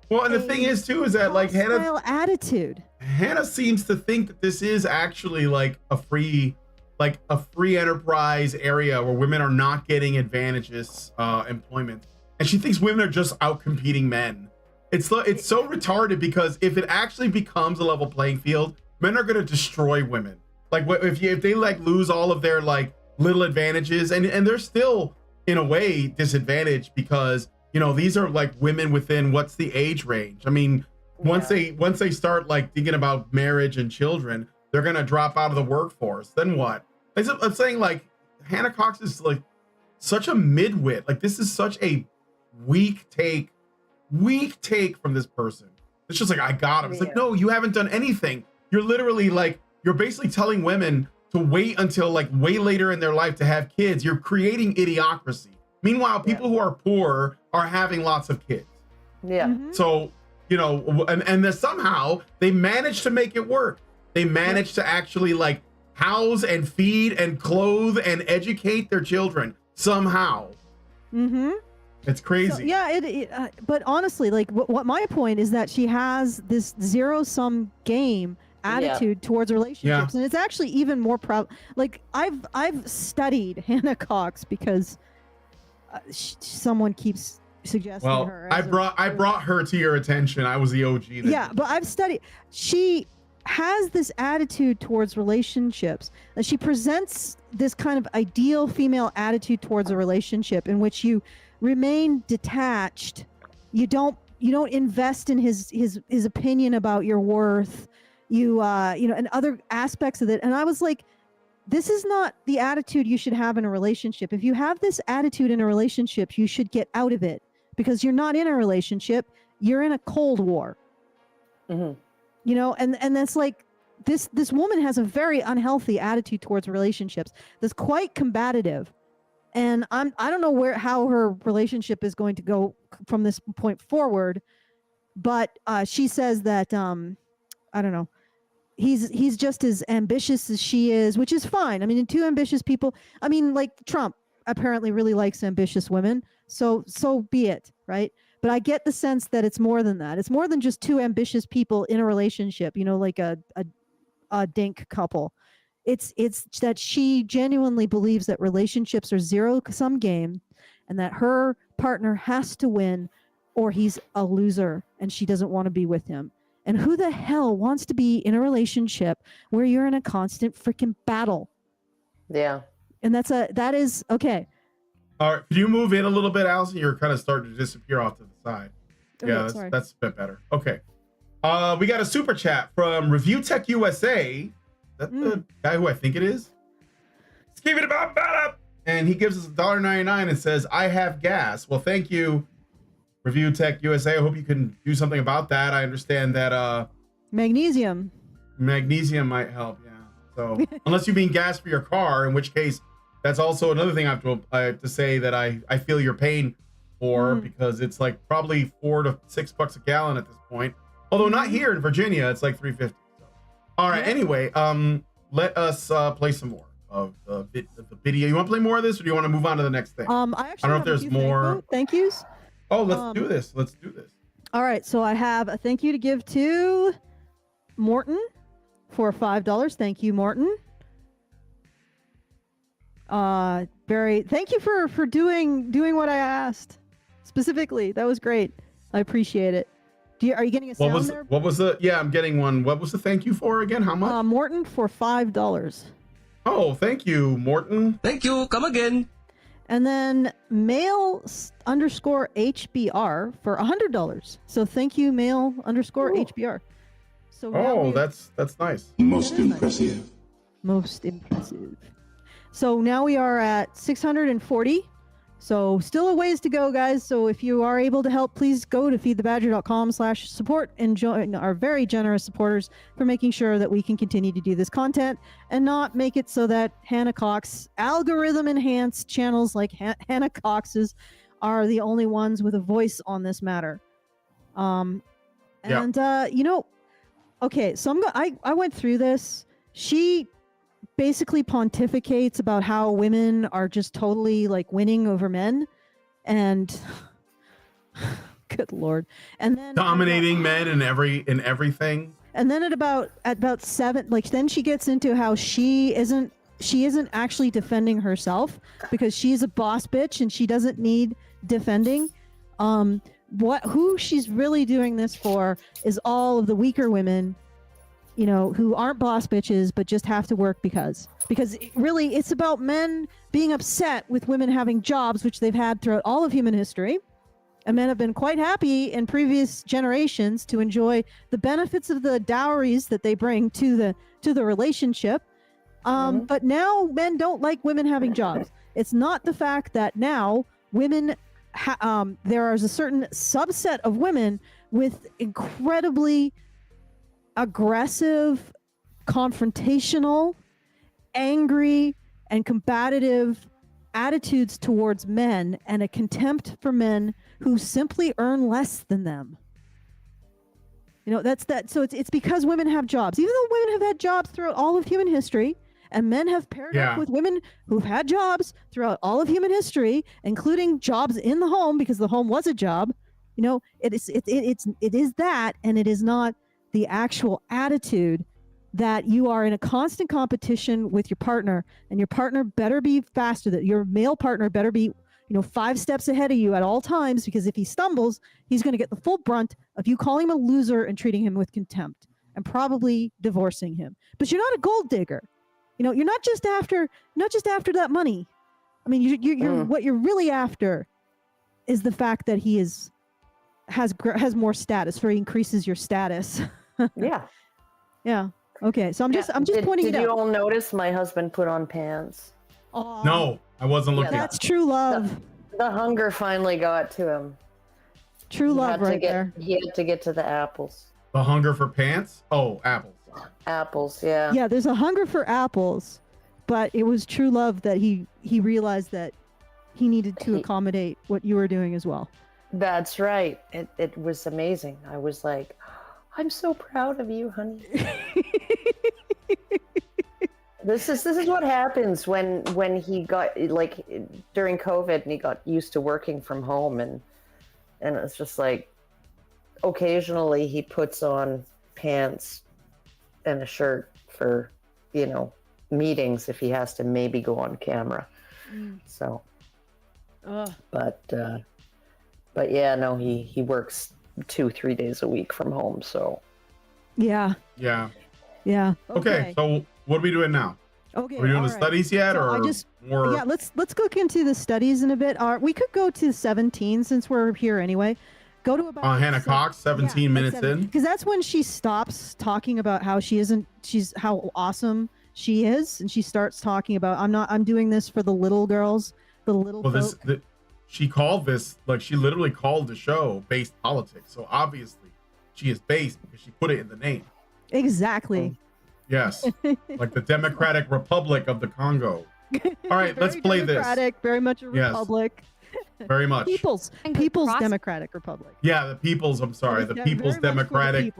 Well, and the thing is too is that like Hannah attitude. Hannah seems to think that this is actually like a free enterprise area where women are not getting advantageous employment, and she thinks women are just out competing men. It's so retarded, because if it actually becomes a level playing field, men are going to destroy women. Like if they like lose all of their like little advantages, and they're still in a way disadvantaged, because you know these are like women within what's the age range. I mean, once they start like thinking about marriage and children, they're gonna drop out of the workforce. Then what? I'm saying like Hannah Cox is like such a midwit. Like this is such a weak take from this person. It's just like, I got him. It's like, no, you haven't done anything. You're literally like, you're basically telling women to wait until like way later in their life to have kids. You're creating idiocracy. Meanwhile, people who are poor are having lots of kids. Yeah. Mm-hmm. So, you know, and then somehow they managed to make it work. They managed to actually like house and feed and clothe and educate their children somehow. Mm-hmm. It's crazy. So, but honestly, like what my point is that she has this zero-sum game attitude towards relationships, and it's actually even more proud. Like I've studied Hannah Cox because someone keeps suggesting her. I brought her to your attention. I was the OG. But I've studied. She has this attitude towards relationships, and she presents this kind of ideal female attitude towards a relationship in which you remain detached. You don't invest in his opinion about your worth. And other aspects of it. And I was like, this is not the attitude you should have in a relationship. If you have this attitude in a relationship, you should get out of it, because you're not in a relationship. You're in a Cold War. Mm-hmm. You know, and that's like this woman has a very unhealthy attitude towards relationships that's quite combative. And I don't know how her relationship is going to go from this point forward, but she says that I don't know, he's just as ambitious as she is, which is fine. I mean, two ambitious people. I mean, like Trump apparently really likes ambitious women, so be it, right? But I get the sense that it's more than that. It's more than just two ambitious people in a relationship. You know, like a dink couple. It's that she genuinely believes that relationships are zero-sum game, and that her partner has to win, or he's a loser, and she doesn't want to be with him. And who the hell wants to be in a relationship where you're in a constant freaking battle? Yeah. And that is okay. All right, could you move in a little bit, Allison? You're kind of starting to disappear off to the side. That's a bit better. Okay. We got a super chat from Review Tech USA. Is that the guy who I think it is? Give it about up. And he gives us $1.99 and says, I have gas. Well, thank you, Review Tech USA. I hope you can do something about that. I understand that magnesium might help. Yeah. So unless you mean gas for your car, in which case that's also another thing I have to say that I feel your pain for, because it's like probably $4 to $6 a gallon at this point. Although not here in Virginia, it's like $3.50. So. All right. Anyway, let us play some more of the video. You want to play more of this, or do you want to move on to the next thing? I don't know if there's more thank yous. Oh, let's do this. All right. So I have a thank you to give to Morton for $5. Thank you, Morton. Thank you for doing what I asked specifically. That was great. I appreciate it. Are you getting a sound there? What was the? Yeah, I'm getting one. What was the thank you for again? How much? Morton for $5. Oh, thank you, Morton. Thank you. Come again. And then male_HBR for $100. So thank you, male_HBR. So that's nice. Most impressive. Nice. Most impressive. So now we are at 640. So still a ways to go, guys. So if you are able to help, please go to feedthebadger.com/support and join our very generous supporters for making sure that we can continue to do this content and not make it so that Hannah Cox algorithm enhanced channels like Hannah Cox's are the only ones with a voice on this matter. Okay, so I went through this. She basically pontificates about how women are just totally like winning over men, and good lord, and then Dominating men in everything. And then at about 7, like then she gets into how she isn't actually defending herself because she's a boss bitch and she doesn't need defending. Who she's really doing this for is all of the weaker women, you know, who aren't boss bitches but just have to work because really it's about men being upset with women having jobs, which they've had throughout all of human history. And men have been quite happy in previous generations to enjoy the benefits of the dowries that they bring to the relationship. But now men don't like women having jobs. It's not the fact that now women, there is a certain subset of women with incredibly aggressive, confrontational, angry, and combative attitudes towards men and a contempt for men who simply earn less than them. You know, that's that. So it's because women have jobs, even though women have had jobs throughout all of human history, and men have paired up with women who've had jobs throughout all of human history, including jobs in the home, because the home was a job. You know, it is that, and it is not the actual attitude that you are in a constant competition with your partner, and your partner better be faster, that your male partner better be, 5 steps ahead of you at all times, because if he stumbles, he's going to get the full brunt of you calling him a loser and treating him with contempt and probably divorcing him. But you're not a gold digger. You're not just after that money. I mean, you're what you're really after is the fact that he has more status, where he increases your status. Yeah. Yeah. Okay. So I'm just pointing it out. Did you all notice my husband put on pants? Aww. No, I wasn't looking. That's true love. The hunger finally got to him. True love right there. He had to get to the apples. The hunger for pants? Oh, apples. Apples, yeah. Yeah, there's a hunger for apples, but it was true love that he realized that he needed to accommodate what you were doing as well. That's right. It was amazing. I was like, I'm so proud of you, honey. This is what happens when he got, like, during COVID, and he got used to working from home, and it's just like occasionally he puts on pants and a shirt for, meetings if he has to maybe go on camera. So, but yeah, no, he works 2-3 days a week from home. So, yeah. Okay, so what are we doing now? Okay, are we doing the studies yet, so or more? Yeah, let's go into the studies in a bit. We could go to 17 since we're here anyway. Go to about Hannah Cox, 17 minutes in, because that's when she stops talking about how she's how awesome she is, and she starts talking about I'm doing this for the little girls, the little folk. She called this, like, she literally called the show based politics. So obviously she is based because she put it in the name. Exactly. Yes. Like the Democratic Republic of the Congo. All right, let's play this. Very much a republic. Very much. People's Democratic Republic. Yeah, the People's, I'm sorry, the People's Democratic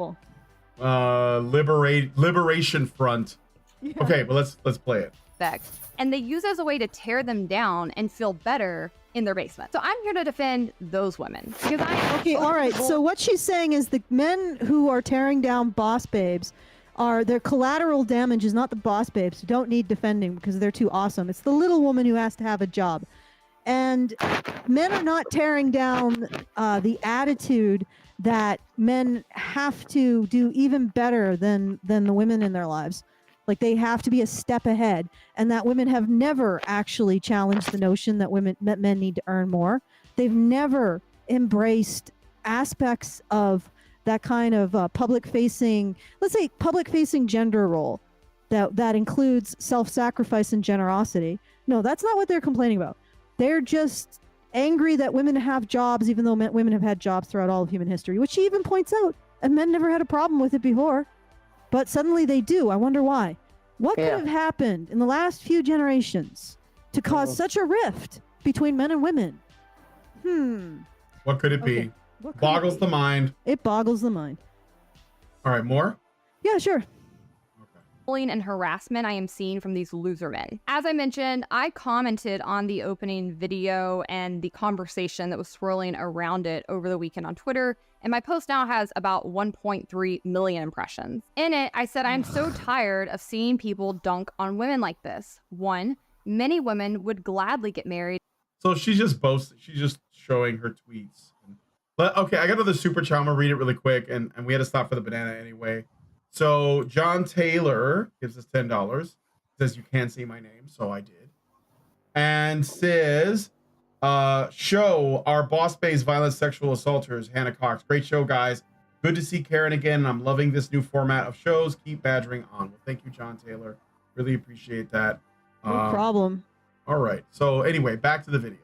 Liberation Front. Yeah. Okay, but let's play it. And they use as a way to tear them down and feel better in their basement. So I'm here to defend those women. All right. So what she's saying is the men who are tearing down boss babes their collateral damage is not the boss babes who don't need defending because they're too awesome. It's the little woman who has to have a job. And men are not tearing down the attitude that men have to do even better than the women in their lives. Like, they have to be a step ahead, and that women have never actually challenged the notion that men need to earn more. They've never embraced aspects of that kind of public-facing gender role that includes self-sacrifice and generosity. No, that's not what they're complaining about. They're just angry that women have jobs, even though women have had jobs throughout all of human history, which she even points out, and men never had a problem with it before. But suddenly they do. I wonder why. What could have happened in the last few generations to cause such a rift between men and women? What could it be? Boggles the mind. It boggles the mind. All right, more? Yeah, sure. bullying and harassment I am seeing from these loser men. As I mentioned, I commented on the opening video and the conversation that was swirling around it over the weekend on Twitter, and my post now has about 1.3 million impressions. In it, I said I'm so tired of seeing people dunk on women like this. One, many women would gladly get married. So she's just boasting. She's just showing her tweets. But okay, I got another super chat. I'm gonna read it really quick, and we had to stop for the banana anyway. So John Taylor gives us $10. Says you can't see my name, so I did. And says, show our boss bay's violent sexual assaulters, Hannah Cox. Great show, guys. Good to see Karen again. I'm loving this new format of shows. Keep badgering on. Well, thank you, John Taylor. Really appreciate that. No problem. All right. So anyway, back to the video.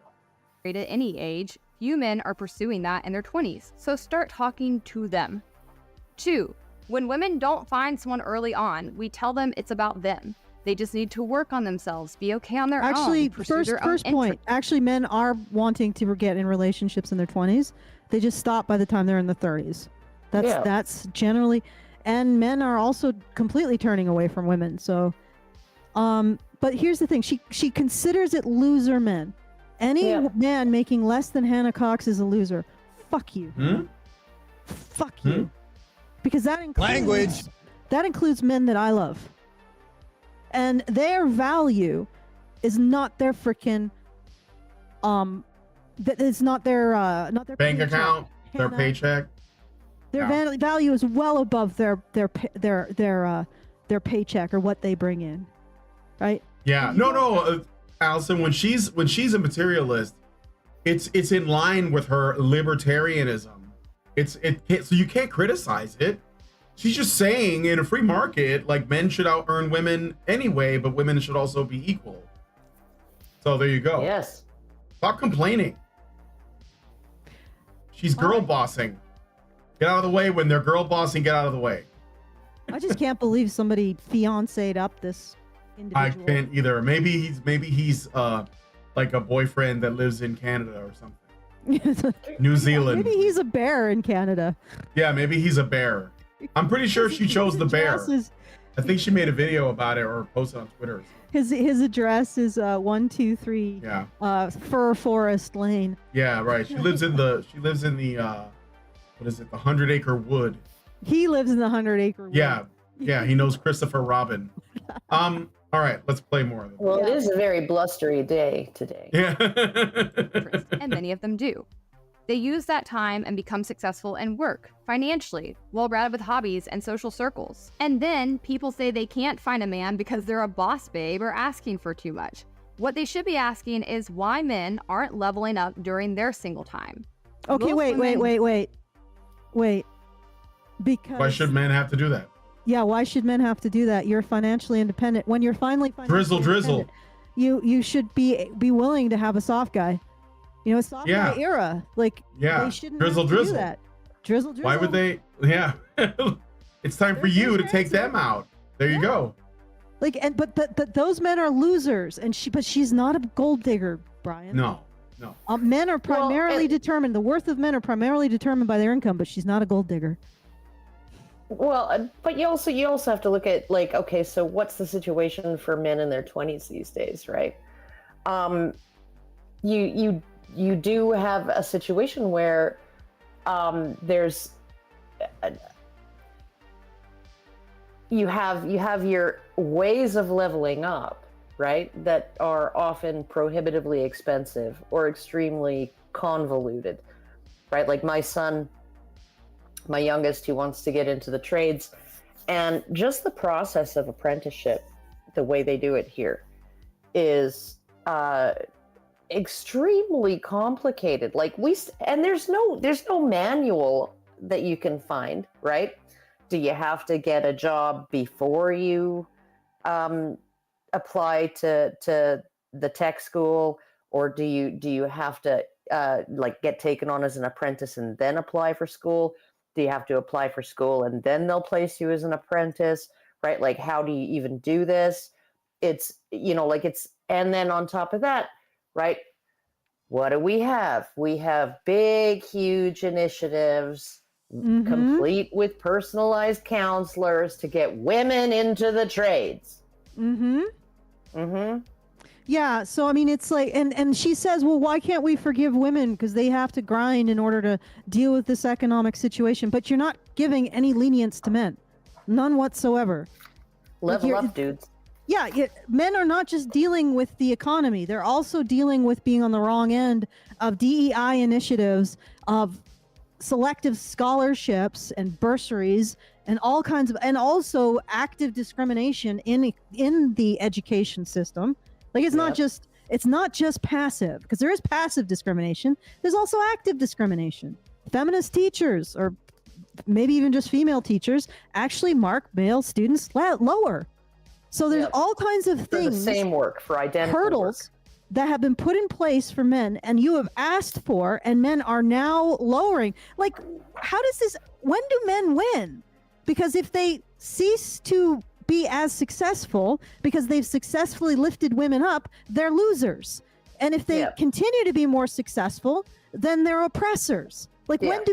At any age, few men are pursuing that in their 20s, so start talking to them. 2, when women don't find someone early on, we tell them it's about them. They just need to work on themselves, be okay on their own. Actually, first point. Actually, men are wanting to get in relationships in their 20s. They just stop by the time they're in the 30s. That's generally, and men are also completely turning away from women. So, but here's the thing: she considers it loser men. Any man making less than Hannah Cox is a loser. Fuck you. Fuck you. Because that includes men that I love. And their value is not their freaking it's not their bank account, their paycheck. Their value is well above their paycheck or what they bring in. Right? Yeah. No, Allison, when she's a materialist, it's in line with her libertarianism. So you can't criticize it. She's just saying in a free market, like, men should out earn women anyway, but women should also be equal. So there you go. Yes. Stop complaining. She's girl bossing. Get out of the way. When they're girl bossing, get out of the way. I just can't believe somebody fiancéed up this individual. I can't either. Maybe he's like a boyfriend that lives in Canada or something. New Zealand. Maybe he's a bear in Canada. Yeah, maybe he's a bear. I'm pretty sure she chose the bear. I think she made a video about it or posted on Twitter. His address is 123 Fir Forest Lane. Yeah, right. She lives in the what is it? The 100-acre wood. He lives in the 100-acre wood. Yeah, he knows Christopher Robin. All right, let's play more of it. Well, it is a very blustery day today. Yeah. And many of them do. They use that time and become successful in work, financially, well-rounded with hobbies and social circles. And then people say they can't find a man because they're a boss babe or asking for too much. What they should be asking is why men aren't leveling up during their single time. Okay, wait. Because why should men have to do that? Yeah, why should men have to do that? You're financially independent. When you're finally drizzle, you should be willing to have a soft guy. You know, a soft guy era. Like, they shouldn't have to do that. Drizzle. Why would they? Yeah. It's time for you to take them out. There you go. Like, but those men are losers, but she's not a gold digger, Brian. No. Men are primarily determined. The worth of men are primarily determined by their income, but she's not a gold digger. Well, but you also have to look at, like, okay, so what's the situation for men in their 20s these days, right? You do have a situation where there's you have your ways of leveling up, right, that are often prohibitively expensive or extremely convoluted, right? Like my son, my youngest, who wants to get into the trades, and just the process of apprenticeship, the way they do it here, is extremely complicated. Like there's no manual that you can find, right? Do you have to get a job before you apply to the tech school, or do you have to like get taken on as an apprentice and then apply for school? Do you have to apply for school and then they'll place you as an apprentice, right? Like, how do you even do this? It's, and then on top of that, right, what do we have? We have big, huge initiatives complete with personalized counselors to get women into the trades. Yeah, so I mean, it's like, and she says, well, why can't we forgive women because they have to grind in order to deal with this economic situation? But you're not giving any lenience to men, none whatsoever. Level up, dudes. Yeah, men are not just dealing with the economy; they're also dealing with being on the wrong end of DEI initiatives, of selective scholarships and bursaries, and all kinds of, and also active discrimination in the education system. Like it's not just passive, because there is passive discrimination. There's also active discrimination. Feminist teachers, or maybe even just female teachers, actually mark male students lower. So there's all kinds of things, the same work for identical hurdles work that have been put in place for men, and you have asked for, and men are now lowering. Like, how does this? When do men win? Because if they cease to be as successful because they've successfully lifted women up, they're losers. And if they continue to be more successful, then they're oppressors. Like when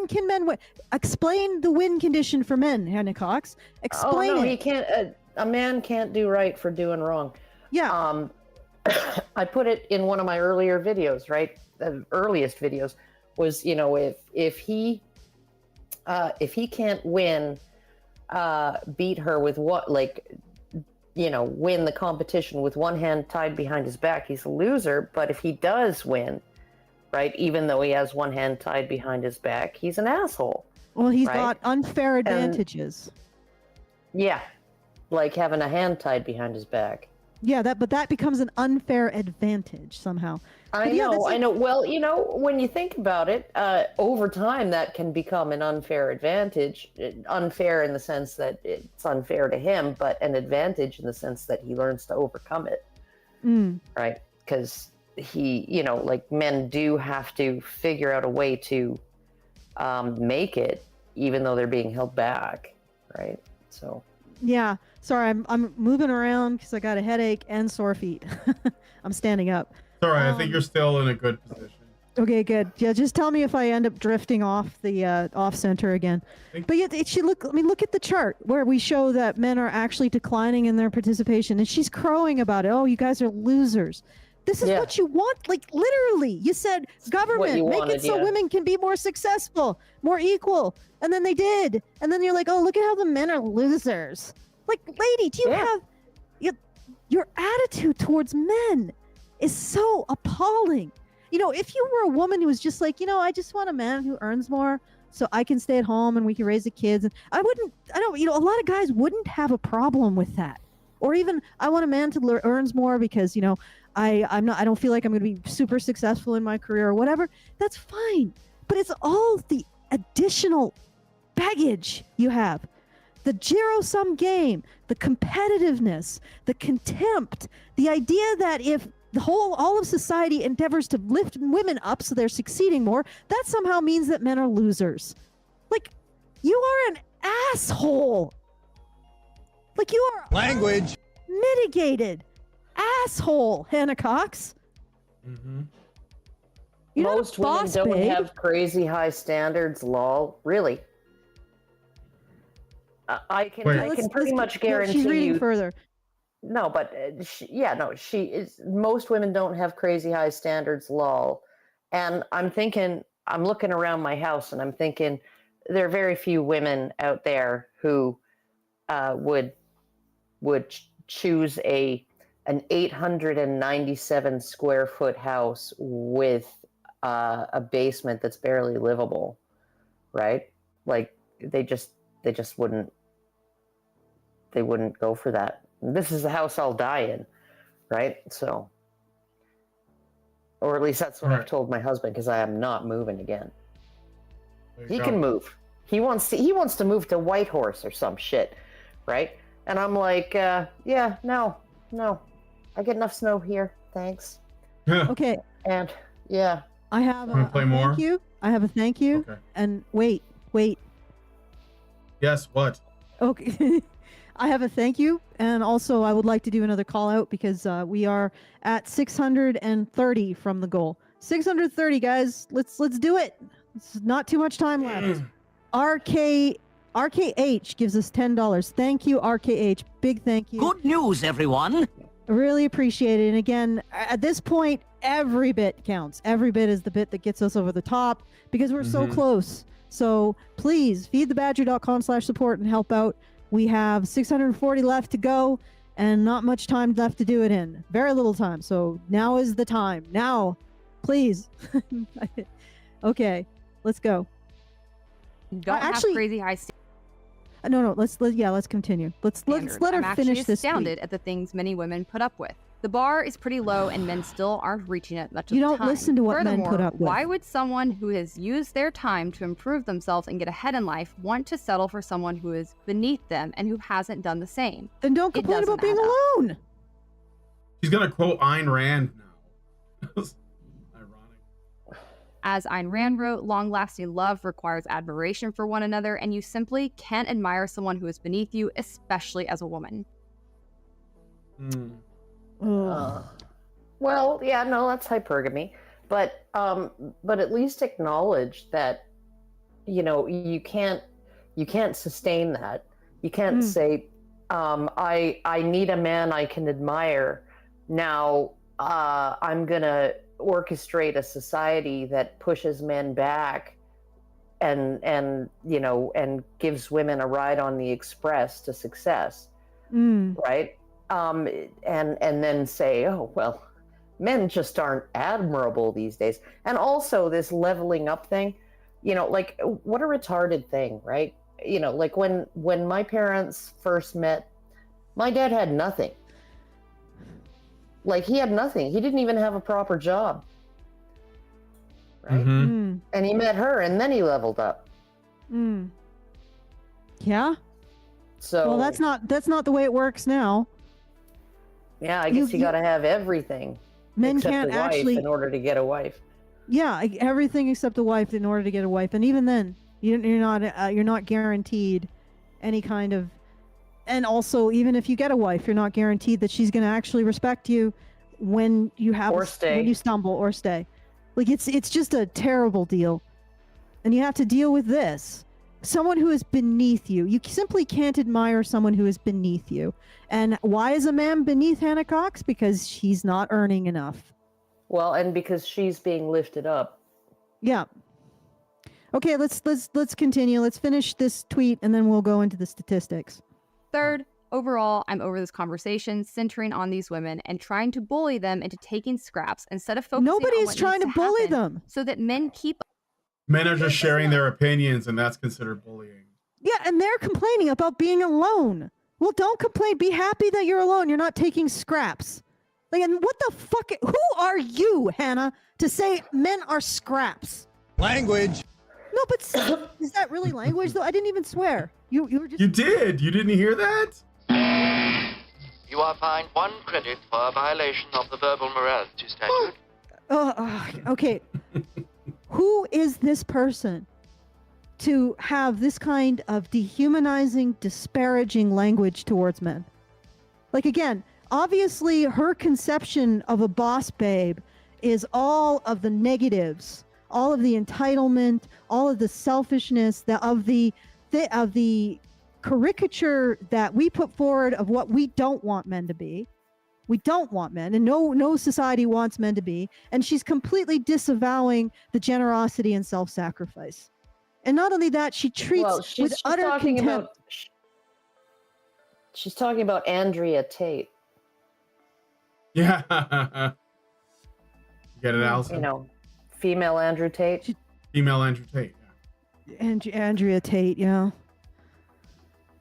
can men win? Explain the win condition for men, Hannah Cox. Explain it. He can't. A man can't do right for doing wrong. Yeah. I put it in one of my earlier videos, right? The earliest videos was, if he can't win, beat her with win the competition with one hand tied behind his back, he's a loser. But if he does win, right, even though he has one hand tied behind his back, he's an asshole. Well, he's got unfair advantages. Yeah, like having a hand tied behind his back. Yeah, but that becomes an unfair advantage somehow. I know. Well, when you think about it, over time that can become an unfair advantage. Unfair in the sense that it's unfair to him, but an advantage in the sense that he learns to overcome it. Right? Because men do have to figure out a way to make it, even though they're being held back. Right? So. Yeah. Sorry, I'm moving around because I got a headache and sore feet. I'm standing up. Sorry, I think you're still in a good position. Okay, good. Yeah, just tell me if I end up drifting off the off center again. But yet, it should look. I mean, look at the chart where we show that men are actually declining in their participation, and she's crowing about it. Oh, you guys are losers. This is what you want. Like literally, you said government make it so women can be more successful, more equal, and then they did. And then you're like, oh, look at how the men are losers. Like, lady, do you have your attitude towards men is so appalling. If you were a woman who was just like, I just want a man who earns more so I can stay at home and we can raise the kids. And a lot of guys wouldn't have a problem with that. Or even, I want a man who earns more because, I don't feel like I'm going to be super successful in my career or whatever. That's fine. But it's all the additional baggage you have. The zero-sum game, the competitiveness, the contempt, the idea that if all of society endeavors to lift women up so they're succeeding more, that somehow means that men are losers. Like, you are an asshole. Like, you are language mitigated asshole, Hannah Cox. Most women don't have crazy high standards, lol. Really? I can pretty much guarantee she's reading you. Further. No, but she is. Most women don't have crazy high standards, lol. And I'm looking around my house, and I'm thinking there are very few women out there who would choose an 897 square foot house with a basement that's barely livable, right? Like they just wouldn't. They wouldn't go for that. This is the house I'll die in, right? So, or at least that's what I've told my husband, because I am not moving again. He can move. He wants to move to Whitehorse or some shit, right? And I'm like, no. I get enough snow here, thanks. Okay. And I have a thank you. I have a thank you. Okay. And wait. Yes, what? Okay. I have a thank you, and also I would like to do another call out because we are at 630 from the goal. 630, guys. Let's do it. It's not too much time left. RKH gives us $10. Thank you, RKH. Big thank you. Good news, everyone. I really appreciate it. And again, at this point, every bit counts. Every bit is the bit that gets us over the top because we're so close. So please, feedthebadger.com/support and help out. We have 640 left to go and not much time left to do it in. Very little time. So now is the time. Now, please. Okay, let's go. Don't actually- have crazy high standards. No, let's continue. Let's let her I'm finish actually this. astounded at the things many women put up with. The bar is pretty low, and men still aren't reaching it much of You the don't time. listen to what men Furthermore, put up with. why would someone who has used their time to improve themselves and get ahead in life want to settle for someone who is beneath them and who hasn't done the same? Then don't It complain about doesn't being add up. alone. She's gonna quote Ayn Rand now. Ironic. As Ayn Rand wrote, long-lasting love requires admiration for one another, and you simply can't admire someone who is beneath you, especially as a woman. Well, yeah, no, that's hypergamy, but at least acknowledge that, you know, you can't sustain that. You can't say, I need a man I can admire. Now, I'm gonna orchestrate a society that pushes men back, and you know, and gives women a ride on the express to success, right? And then say, oh well, men just aren't admirable these days. And also this leveling up thing, you know, like what a retarded thing, right? You know, like when my parents first met, my dad had nothing. Like he had nothing. He didn't even have a proper job. Right? And he met her and then he leveled up. Yeah. So Well, that's not the way it works now. Yeah, I guess you got to have everything. Men except can't a wife actually. in order to get a wife. Yeah, everything except a wife in order to get a wife, and even then, you're not guaranteed any kind of. And also, even if you get a wife, you're not guaranteed that she's going to actually respect you when you have when you stumble or stay. Like it's just a terrible deal, and you have to deal with this. Someone who is beneath you. You simply can't admire someone who is beneath you. And why is a man beneath Hannah Cox? Because he's not earning enough. Well, and because she's being lifted up. Yeah. Okay, let's continue. Let's finish this tweet and then we'll go into the statistics. Third, overall, I'm over this conversation centering on these women and trying to bully them into taking scraps instead of focusing Nobody's on what trying needs to bully happen them. so that men keep. Men are just sharing their opinions, and that's considered bullying. Yeah, and they're complaining about being alone. Well, don't complain. Be happy that you're alone. You're not taking scraps. Like, and what the fuck? Who are you, Hannah, to say men are scraps? Language. No, but is that really language, though? I didn't even swear. You were just... You did? You didn't hear that? You are fined 1 credit for a violation of the verbal morality statute. Okay. Who is this person to have this kind of dehumanizing, disparaging language towards men? Like, again, obviously her conception of a boss babe is all of the negatives, all of the entitlement, all of the selfishness, of the caricature that we put forward of what we don't want men to be. We don't want men, and no society wants men to be. And she's completely disavowing the generosity and self-sacrifice. And not only that, she treats with utter contempt. She's talking about Andrea Tate. Yeah. Get it, Allison? You know, female Andrew Tate. Female Andrew Tate. Yeah. Andrea Tate, yeah.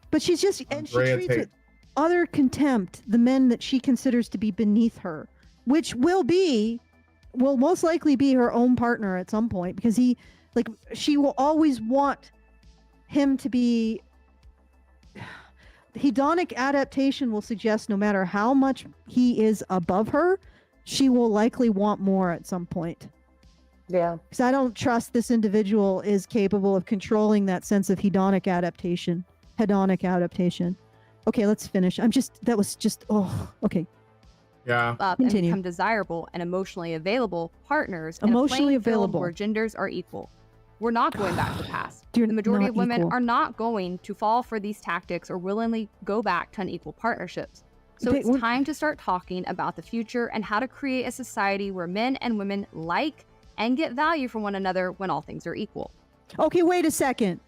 But she's just, and she treats with utter contempt the men that she considers to be beneath her, which will most likely be her own partner at some point, because she will always want him to be. Hedonic adaptation will suggest no matter how much he is above her, she will likely want more at some point. Yeah. Because I don't trust this individual is capable of controlling that sense of hedonic adaptation. Okay, let's finish. Okay. Yeah. Up and become desirable and emotionally available partners in a playing field where genders are equal. We're not going back to the past. You're The majority not of women equal. are not going to fall for these tactics or willingly go back to unequal partnerships. So Okay, it's we're- time to start talking about the future and how to create a society where men and women like and get value from one another when all things are equal. Okay, wait a second.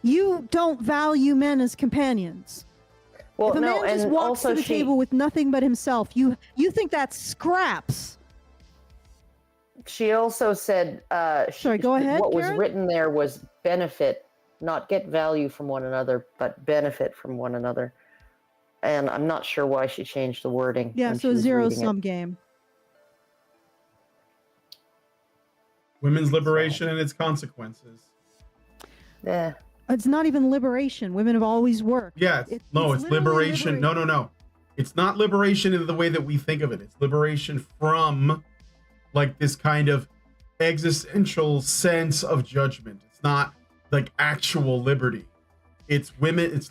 You don't value men as companions. Well, If a no, man just and walks also to the table with nothing but himself, you think that's scraps. she also said, Sorry, go ahead, what was Karen. written there was benefit, not get value from one another, but benefit from one another. And I'm not sure why she changed the wording. Yeah, when so she a was reading zero-sum it. game. Women's liberation and its consequences. Yeah. It's not even liberation. Women have always worked. Yeah, it's literally liberation. No. It's not liberation in the way that we think of it. It's liberation from like this kind of existential sense of judgment. It's not like actual liberty. It's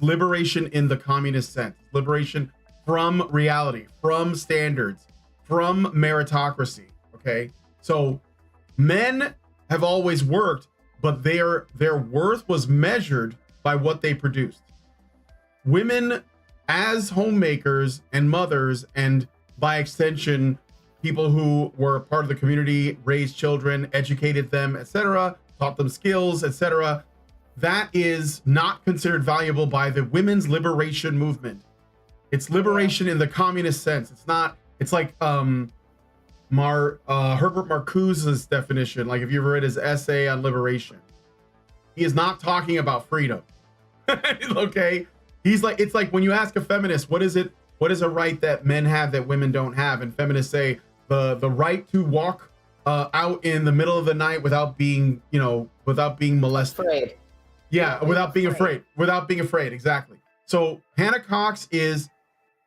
liberation in the communist sense. Liberation from reality, from standards, from meritocracy. Okay. So men have always worked, but their worth was measured by what they produced. Women as homemakers and mothers, and by extension, people who were part of the community, raised children, educated them, etc., taught them skills, etc., that is not considered valuable by the women's liberation movement. It's liberation in the communist sense. It's not, it's like Herbert Marcuse's definition. Like if you ever read his essay on liberation, he is not talking about freedom. Okay. He's like, it's like when you ask a feminist, what is a right that men have that women don't have? And feminists say the right to walk out in the middle of the night without being molested. Afraid. Yeah, without being afraid. Exactly. So Hannah Cox is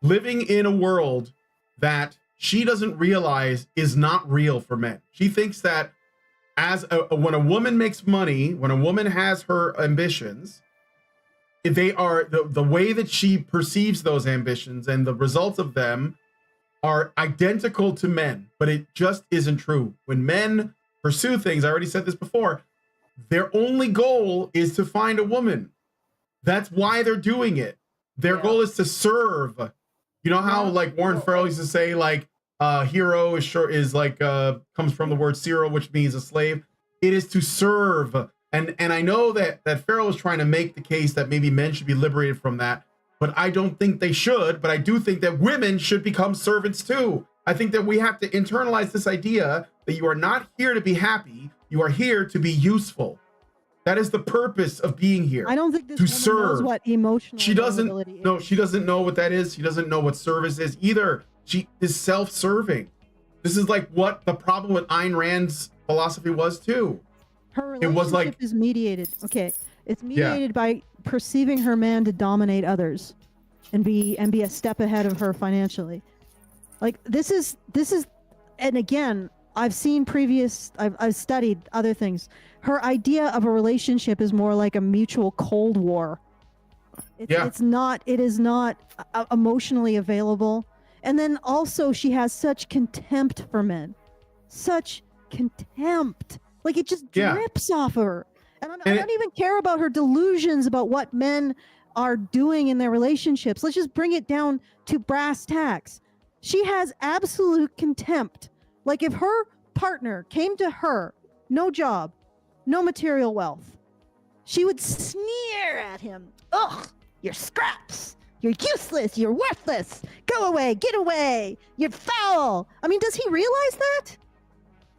living in a world that she doesn't realize is not real for men. She thinks that when a woman makes money, when a woman has her ambitions, they are the way that she perceives those ambitions and the results of them are identical to men, but it just isn't true. When men pursue things, I already said this before, their only goal is to find a woman. That's why they're doing it. Their goal is to serve. You know how like Warren Farrell used to say like hero is like comes from the word Ciro, which means a slave. It is to serve. And I know that Farrell is trying to make the case that maybe men should be liberated from that, but I don't think they should. But I do think that women should become servants too. I think that we have to internalize this idea that you are not here to be happy. You are here to be useful. That is the purpose of being here. I don't think this to woman serve. knows what emotional She doesn't. availability No, is. she doesn't know what that is. She doesn't know what service is either. She is self-serving. This is like what the problem with Ayn Rand's philosophy was too. Her relationship It was like is mediated. Okay, it's mediated by perceiving her man to dominate others, and be a step ahead of her financially. Like this is, and again, I've seen I've studied other things. Her idea of a relationship is more like a mutual Cold War. It is not emotionally available. And then also she has such contempt for men. Such contempt. Like it just drips off of her. And I don't even care about her delusions about what men are doing in their relationships. Let's just bring it down to brass tacks. She has absolute contempt. Like if her partner came to her, no job, no material wealth, she would sneer at him. Ugh, you're scraps. You're useless. You're worthless. Go away. Get away. You're foul. I mean, does he realize that?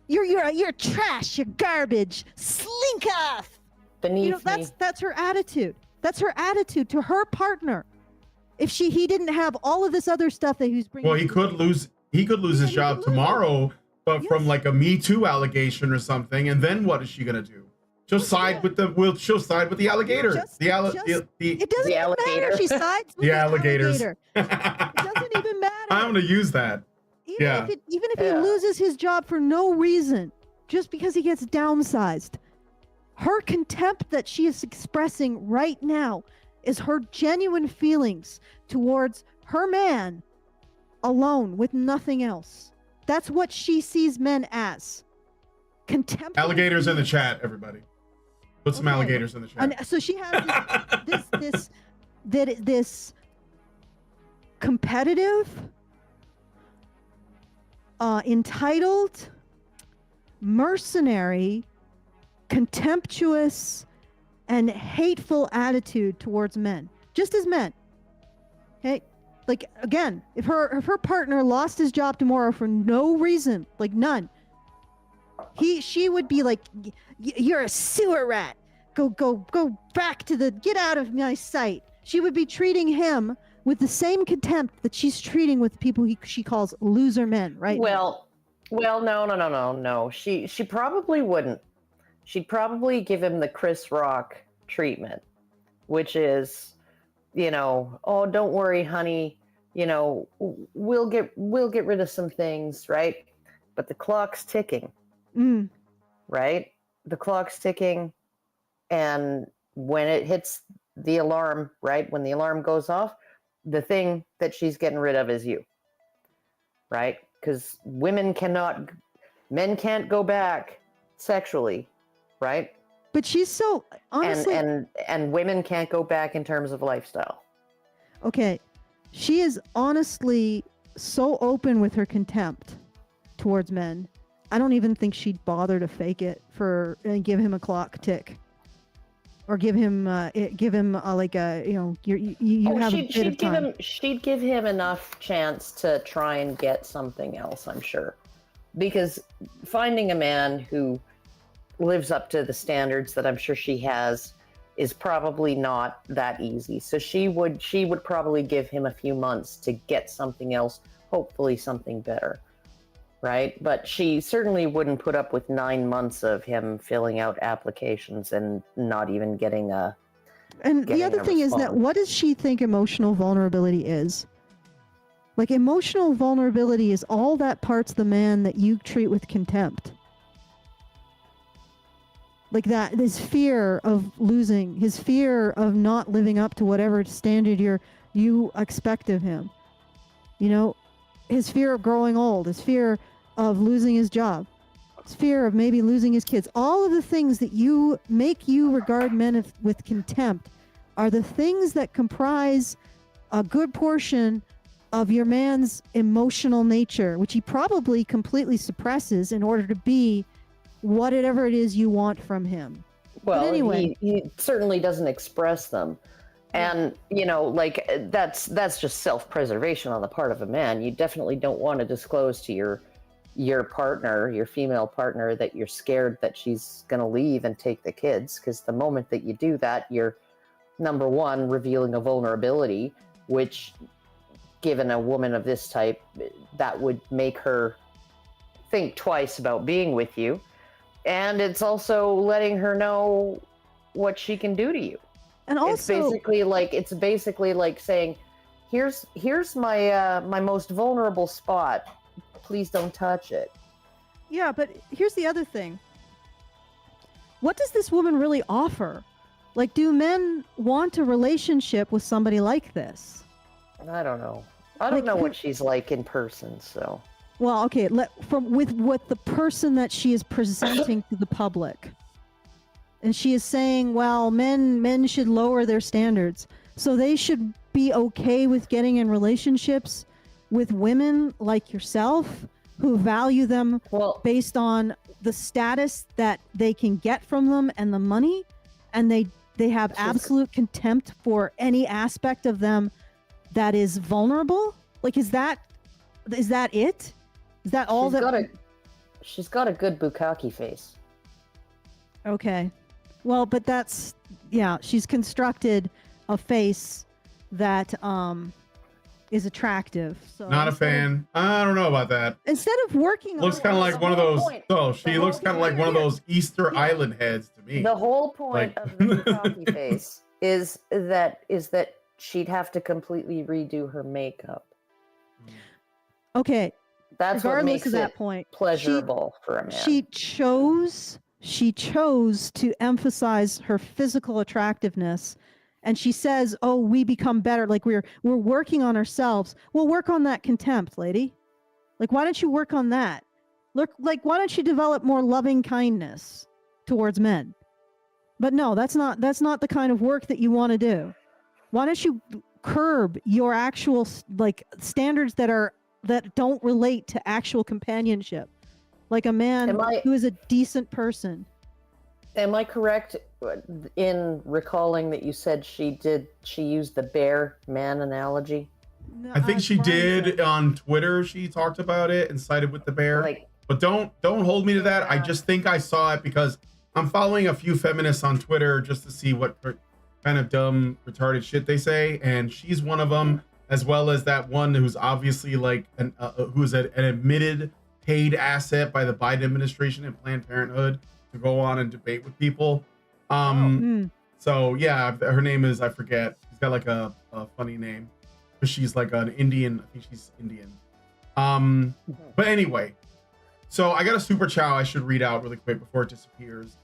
You're trash. You're garbage. Slink off. Beneath me. That's her attitude. That's her attitude to her partner. If he didn't have all of this other stuff that he's bringing. Well, he could lose his job tomorrow, but from like a Me Too allegation or something. And then what is she gonna do? She'll side with the alligator. It doesn't even matter. She sides with the alligators. It doesn't even matter. I'm gonna use that. Even if he loses his job for no reason, just because he gets downsized, her contempt that she is expressing right now is her genuine feelings towards her man alone with nothing else. That's what she sees men as. contempt. Alligators in the chat, everybody. Put some Okay. alligators in the chat. And so she has this competitive, entitled, mercenary, contemptuous, and hateful attitude towards men, just as men. Okay, like again, if her partner lost his job tomorrow for no reason, like none, she would be like, "You're a sewer rat. Go back to get out of my sight." She would be treating him with the same contempt that she's treating with people she calls loser men, right? Well, no. She probably wouldn't. She'd probably give him the Chris Rock treatment, which is, oh, don't worry, honey, we'll get rid of some things, right? But the clock's ticking, right? The clock's ticking, and when it hits the alarm, right? When the alarm goes off, the thing that she's getting rid of is you, right? Because men can't go back sexually, right? But she's so honestly, and women can't go back in terms of lifestyle. Okay, she is honestly so open with her contempt towards men. I don't even think she'd bother to fake it and give him a clock tick, or give him like a you have a bit of time. She'd give him enough chance to try and get something else, I'm sure, because finding a man who lives up to the standards that I'm sure she has is probably not that easy. So she would probably give him a few months to get something else, hopefully something better, right? But she certainly wouldn't put up with 9 months of him filling out applications and not even getting a. And the other thing is that, what does she think emotional vulnerability is? Like, emotional vulnerability is all that parts of the man that you treat with contempt. Like that, his fear of losing, his fear of not living up to whatever standard you expect of him. His fear of growing old, his fear of losing his job, his fear of maybe losing his kids. All of the things that make you regard men with contempt are the things that comprise a good portion of your man's emotional nature, which he probably completely suppresses in order to be whatever it is you want from him. Well, but anyway, he certainly doesn't express them. And, that's just self-preservation on the part of a man. You definitely don't want to disclose to your partner, your female partner, that you're scared that she's going to leave and take the kids. Because the moment that you do that, you're, number one, revealing a vulnerability, which, given a woman of this type, that would make her think twice about being with you. And it's also letting her know what she can do to you. And also, it's basically like saying, here's my my most vulnerable spot. Please don't touch it. Yeah, but here's the other thing. What does this woman really offer? Like, do men want a relationship with somebody like this? I don't know. I don't know what she's like in person, so. Well, okay, with what the person that she is presenting to the public. And she is saying, well, men should lower their standards. So they should be okay with getting in relationships with women like yourself who value them based on the status that they can get from them and the money, and they have absolute contempt for any aspect of them that is vulnerable. Like, is that it? Is that all she's got a good bukkake face. Okay. Well, but she's constructed a face that is attractive. So not a fan. I don't know about that. Instead of working looks kind of like one of those. She looks kind of like one of those Easter Island heads to me. The whole point of the bukkake face is that she'd have to completely redo her makeup. Okay. That's what makes it point pleasurable for a man. She chose to emphasize her physical attractiveness, and she says, "Oh, we become better. Like we're working on ourselves." Well, work on that contempt, lady. Like, why don't you work on that? Look, like, why don't you develop more loving kindness towards men? But no, that's not the kind of work that you want to do. Why don't you curb your actual like standards that don't relate to actual companionship, like a man who is a decent person? Am I correct in recalling that you said she used the bear man analogy? No, I think she did on Twitter. She talked about it and sided with the bear. Like, but don't hold me to that. I just think I saw it because I'm following a few feminists on Twitter just to see what kind of dumb, retarded shit they say, and she's one of them, as well as that one who's obviously like who's an admitted paid asset by the Biden administration and Planned Parenthood to go on and debate with people. So yeah, her name is, I forget. She's got like a funny name, but she's like an Indian. I think she's Indian. But anyway, so I got a super chat I should read out really quick before it disappears.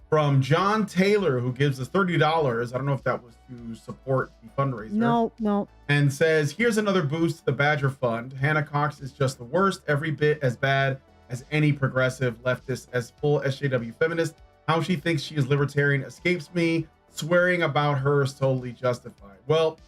From John Taylor, who gives us $30. I don't know if that was to support the fundraiser. No. And says, here's another boost to the Badger Fund. Hannah Cox is just the worst, every bit as bad as any progressive leftist, as full SJW feminist. How she thinks she is libertarian escapes me. Swearing about her is totally justified. Well,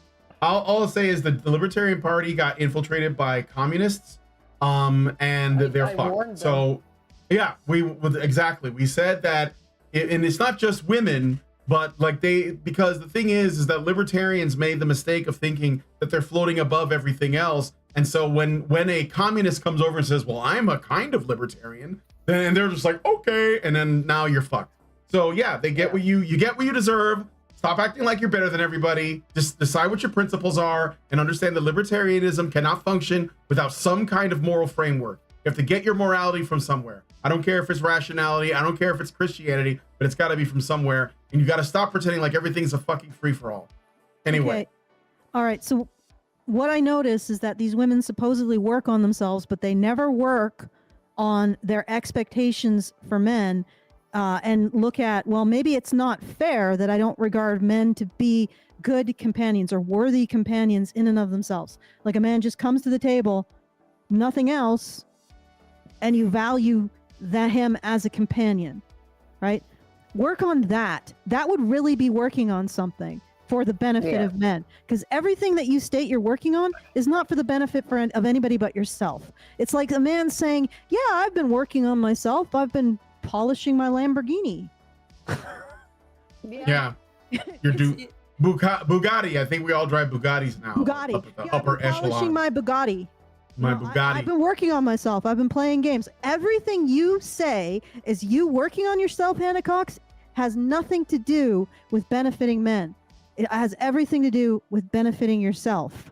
all I'll say is that the Libertarian Party got infiltrated by communists, and they're fucked. So yeah, we said that. And it's not just women, but like because the thing is that libertarians made the mistake of thinking that they're floating above everything else. And so when a communist comes over and says, well, I'm a kind of libertarian, then they're just like, okay. And then now you're fucked. So yeah, they get what you get what you deserve. Stop acting like you're better than everybody. Just decide what your principles are and understand that libertarianism cannot function without some kind of moral framework. You have to get your morality from somewhere. I don't care if it's rationality. I don't care if it's Christianity, but it's got to be from somewhere. And you got to stop pretending like everything's a fucking free for all. Anyway. Okay. All right. So what I notice is that these women supposedly work on themselves, but they never work on their expectations for men and look at, well, maybe it's not fair that I don't regard men to be good companions or worthy companions in and of themselves. Like a man just comes to the table, nothing else, and you value him as a companion, right? Work on that. That would really be working on something for the benefit of men, because everything that you state you're working on is not for the benefit of anybody but yourself. It's like a man saying, yeah, I've been working on myself. I've been polishing my Lamborghini. Yeah. Bugatti. I think we all drive Bugattis now. Bugatti. Upper I've been polishing my Bugatti. Bugatti. I've been working on myself. I've been playing games. Everything you say is you working on yourself, Hannah Cox, has nothing to do with benefiting men. It has everything to do with benefiting yourself.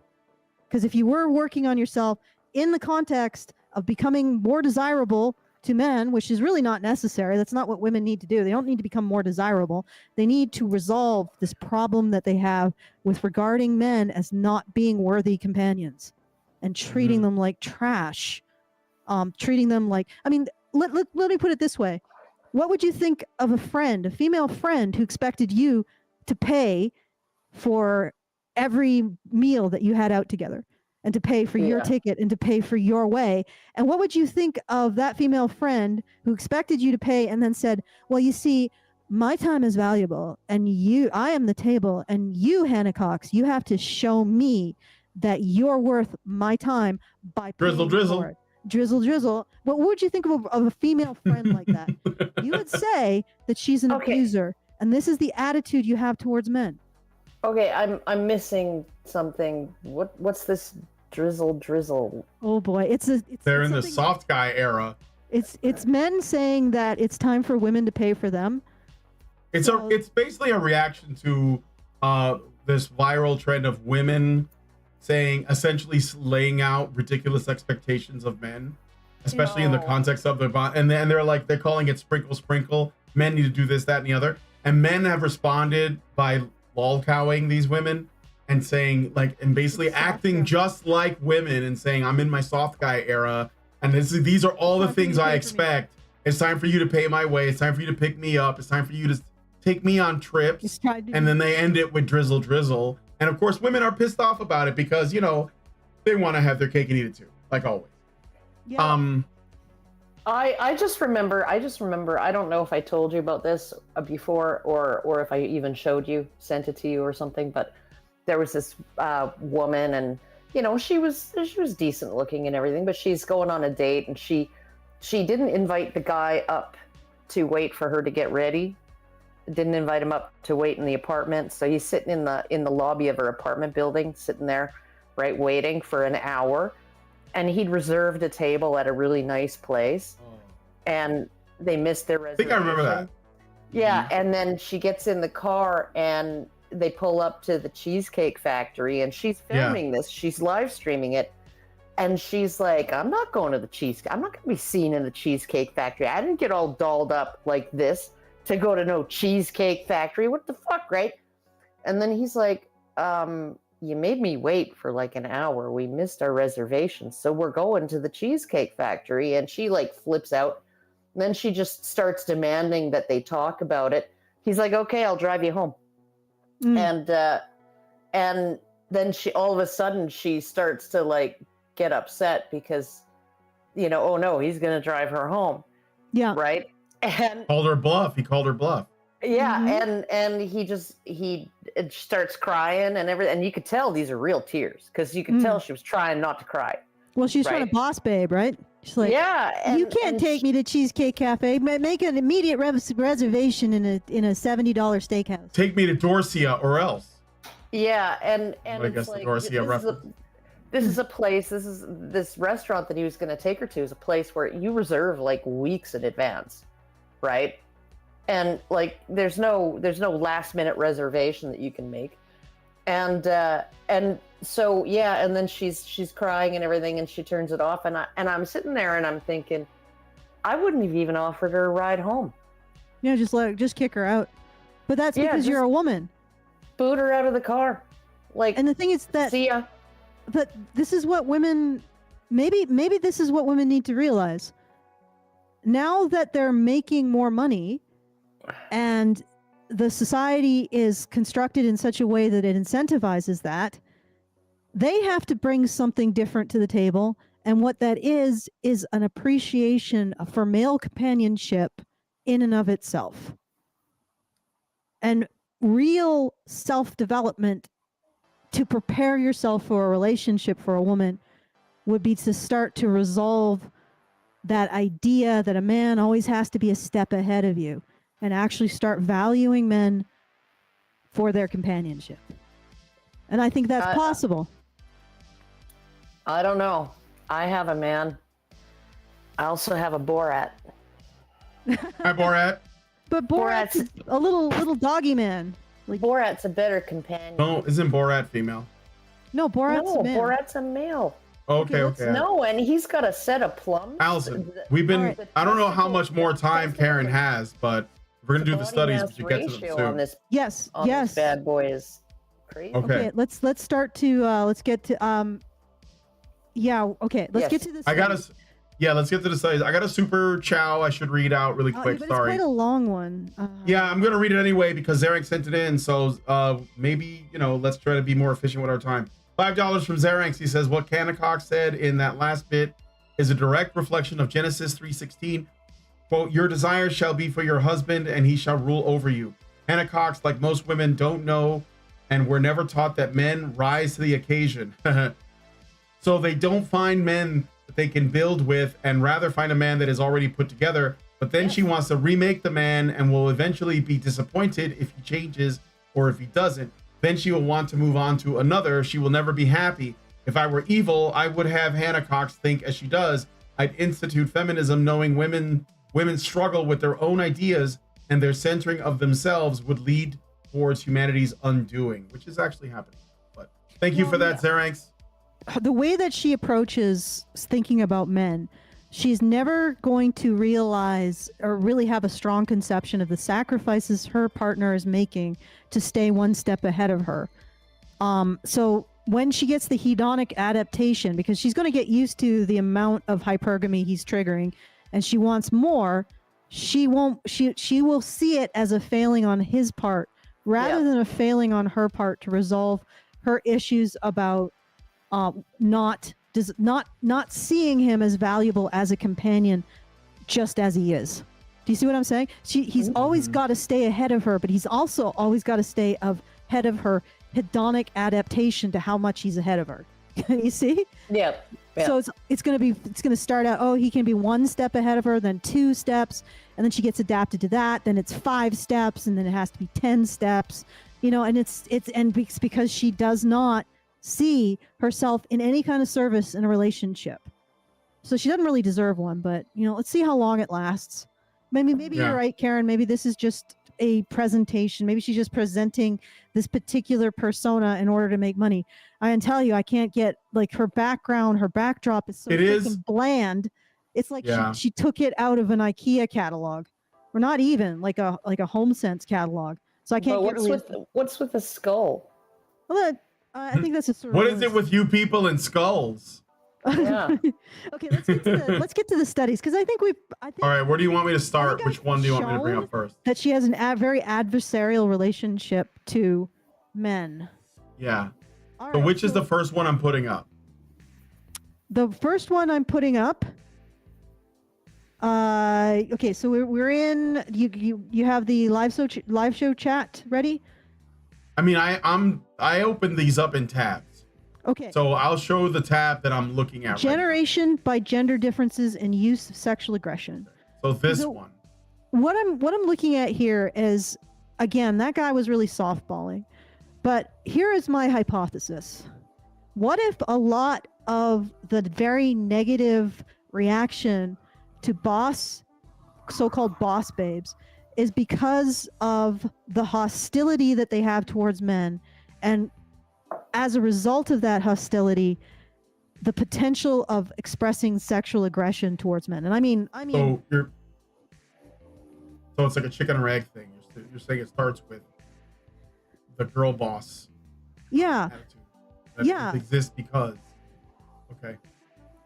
Because if you were working on yourself in the context of becoming more desirable to men, which is really not necessary, that's not what women need to do. They don't need to become more desirable. They need to resolve this problem that they have with regarding men as not being worthy companions and treating them like trash. Treating them like, I mean, let me put it this way. What would you think of a female friend who expected you to pay for every meal that you had out together and to pay for your ticket and to pay for your way? And what would you think of that female friend who expected you to pay and then said, well, you see, my time is valuable and I am the table, and you, Hannah Cox, you have to show me that you're worth my time by paying for it. Drizzle. What would you think of a female friend like that? You would say that she's an abuser, and this is the attitude you have towards men. Okay, I'm missing something. What's this drizzle? Oh boy, they're in the soft guy era. It's men saying that it's time for women to pay for them. It's basically a reaction to this viral trend of women saying, essentially laying out ridiculous expectations of men, especially in the context of their body. And then they're calling it sprinkle. Men need to do this, that, and the other. And men have responded by lolcowing these women and saying, like, and basically acting just like women and saying, I'm in my soft guy era. And these are all the things I expect. It's time for you to pay my way. It's time for you to pick me up. It's time for you to take me on trips. And then they end it with drizzle. And of course, women are pissed off about it because, they want to have their cake and eat it too, like always. Yeah. I just remember, I don't know if I told you about this before or if I even sent it to you or something, but there was this woman, and you know, she was decent looking and everything, but she's going on a date, and she didn't invite the guy up to wait for her to get ready. Didn't invite him up to wait in the apartment. So he's sitting in the lobby of her apartment building, sitting there, right, waiting for an hour. And he'd reserved a table at a really nice place, and they missed their reservation. I think I remember that. Yeah, and then she gets in the car, and they pull up to the Cheesecake Factory, and she's filming this. She's live streaming it, and she's like, "I'm not going to the Cheesecake. I'm not going to be seen in the Cheesecake Factory. I didn't get all dolled up like this to go to no Cheesecake Factory. What the fuck, right?" And then he's like, "You made me wait for like an hour. We missed our reservation, so we're going to the Cheesecake Factory." And she like flips out. And then she just starts demanding that they talk about it. He's like, "Okay, I'll drive you home." And then she, all of a sudden, she starts to like get upset because, you know, oh no, he's going to drive her home. Yeah. Right. And called her bluff. He called her bluff. Yeah, and he starts crying and everything, and you could tell these are real tears because you could tell she was trying not to cry. Well, she's trying to boss babe, right? She's like, yeah, you can't take me to Cheesecake Cafe. Make an immediate reservation in a $70 steakhouse. Take me to Dorsia or else. Yeah, and I guess like, the Dorsia reference. This is a place. This restaurant that he was going to take her to is a place where you reserve like weeks in advance, right? And like, there's no last minute reservation that you can make, and so yeah, and then she's crying and everything, and she turns it off, and I'm sitting there and I'm thinking, I wouldn't have even offered her a ride home. Yeah, just kick her out. But that's because you're a woman. Boot her out of the car, like. And the thing is that, see ya. But this is what women, maybe this is what women need to realize. Now that they're making more money, and the society is constructed in such a way that it incentivizes that, they have to bring something different to the table. And what that is an appreciation for male companionship in and of itself. And real self-development to prepare yourself for a relationship for a woman would be to start to resolve that idea that a man always has to be a step ahead of you, and actually start valuing men for their companionship. And I think that's possible. I don't know. I have a man. I also have a Borat. Hi, Borat. But Borat's a little doggy man. Like, Borat's a better companion. No, isn't Borat female? No, Borat's a man. Borat's a male. Okay. No, and he's got a set of plums. Allison, we've been, right. I don't know how much more time Karen has, but we're going to do the studies, but you get to them soon. Yes. This bad boy is crazy. Okay. Let's start to, let's get to, let's get to this. Let's get to the studies. I got a super chow I should read out really quick. But Sorry. It's quite a long one. Yeah, I'm going to read it anyway because Zarek sent it in. So maybe, let's try to be more efficient with our time. $5 from Zaranx. He says, what Hannah Cox said in that last bit is a direct reflection of Genesis 3:16. Quote, your desires shall be for your husband and he shall rule over you. Hannah Cox, like most women, don't know and were never taught that men rise to the occasion. So they don't find men that they can build with and rather find a man that is already put together. But then she wants to remake the man and will eventually be disappointed if he changes or if he doesn't. Then she will want to move on to another. She will never be happy. If I were evil, I would have Hannah Cox think as she does. I'd institute feminism, knowing women struggle with their own ideas and their centering of themselves would lead towards humanity's undoing, which is actually happening. But thank you for that, Zaranx. The way that she approaches thinking about men, she's never going to realize or really have a strong conception of the sacrifices her partner is making to stay one step ahead of her. So when she gets the hedonic adaptation, because she's going to get used to the amount of hypergamy he's triggering, and she wants more, she will see it as a failing on his part rather than a failing on her part to resolve her issues about not seeing him as valuable as a companion just as he is. Do you see what I'm saying? He's always got to stay ahead of her, but he's also always got to stay ahead of her hedonic adaptation to how much he's ahead of her. You see? Yeah. So it's going to start out, oh, he can be 1 step ahead of her, then 2 steps, and then she gets adapted to that, then it's 5 steps, and then it has to be 10 steps, and it's because she does not see herself in any kind of service in a relationship. So she doesn't really deserve one, but let's see how long it lasts. Maybe you're right, Karen. Maybe this is just a presentation. Maybe she's just presenting this particular persona in order to make money. I can tell you, I can't get her background, her backdrop is so freaking bland. It's like she took it out of an IKEA catalog, or not even like a HomeSense catalog. So I can't what's with the skull? Well, I think that's a sort of. What is it with you people and skulls? Yeah. Okay, let's get to the studies, because I think all right, where do you want me to start? Which one do you want me to bring up first? That she has a very adversarial relationship to men. Yeah. So which is the first one I'm putting up? The first one I'm putting up. Okay, so we're in. You have the live show chat ready? I mean, I opened these up in tabs. Okay. So I'll show the tab that I'm looking at. Generation by gender differences and use of sexual aggression. So this one. What I'm looking at here is, again, that guy was really softballing. But here is my hypothesis. What if a lot of the very negative reaction to so-called boss babes is because of the hostility that they have towards men, and as a result of that hostility, the potential of expressing sexual aggression towards men? And I mean. So it's like a chicken or egg thing. You're saying it starts with the girl boss. Yeah. Attitude. That exists because. Okay.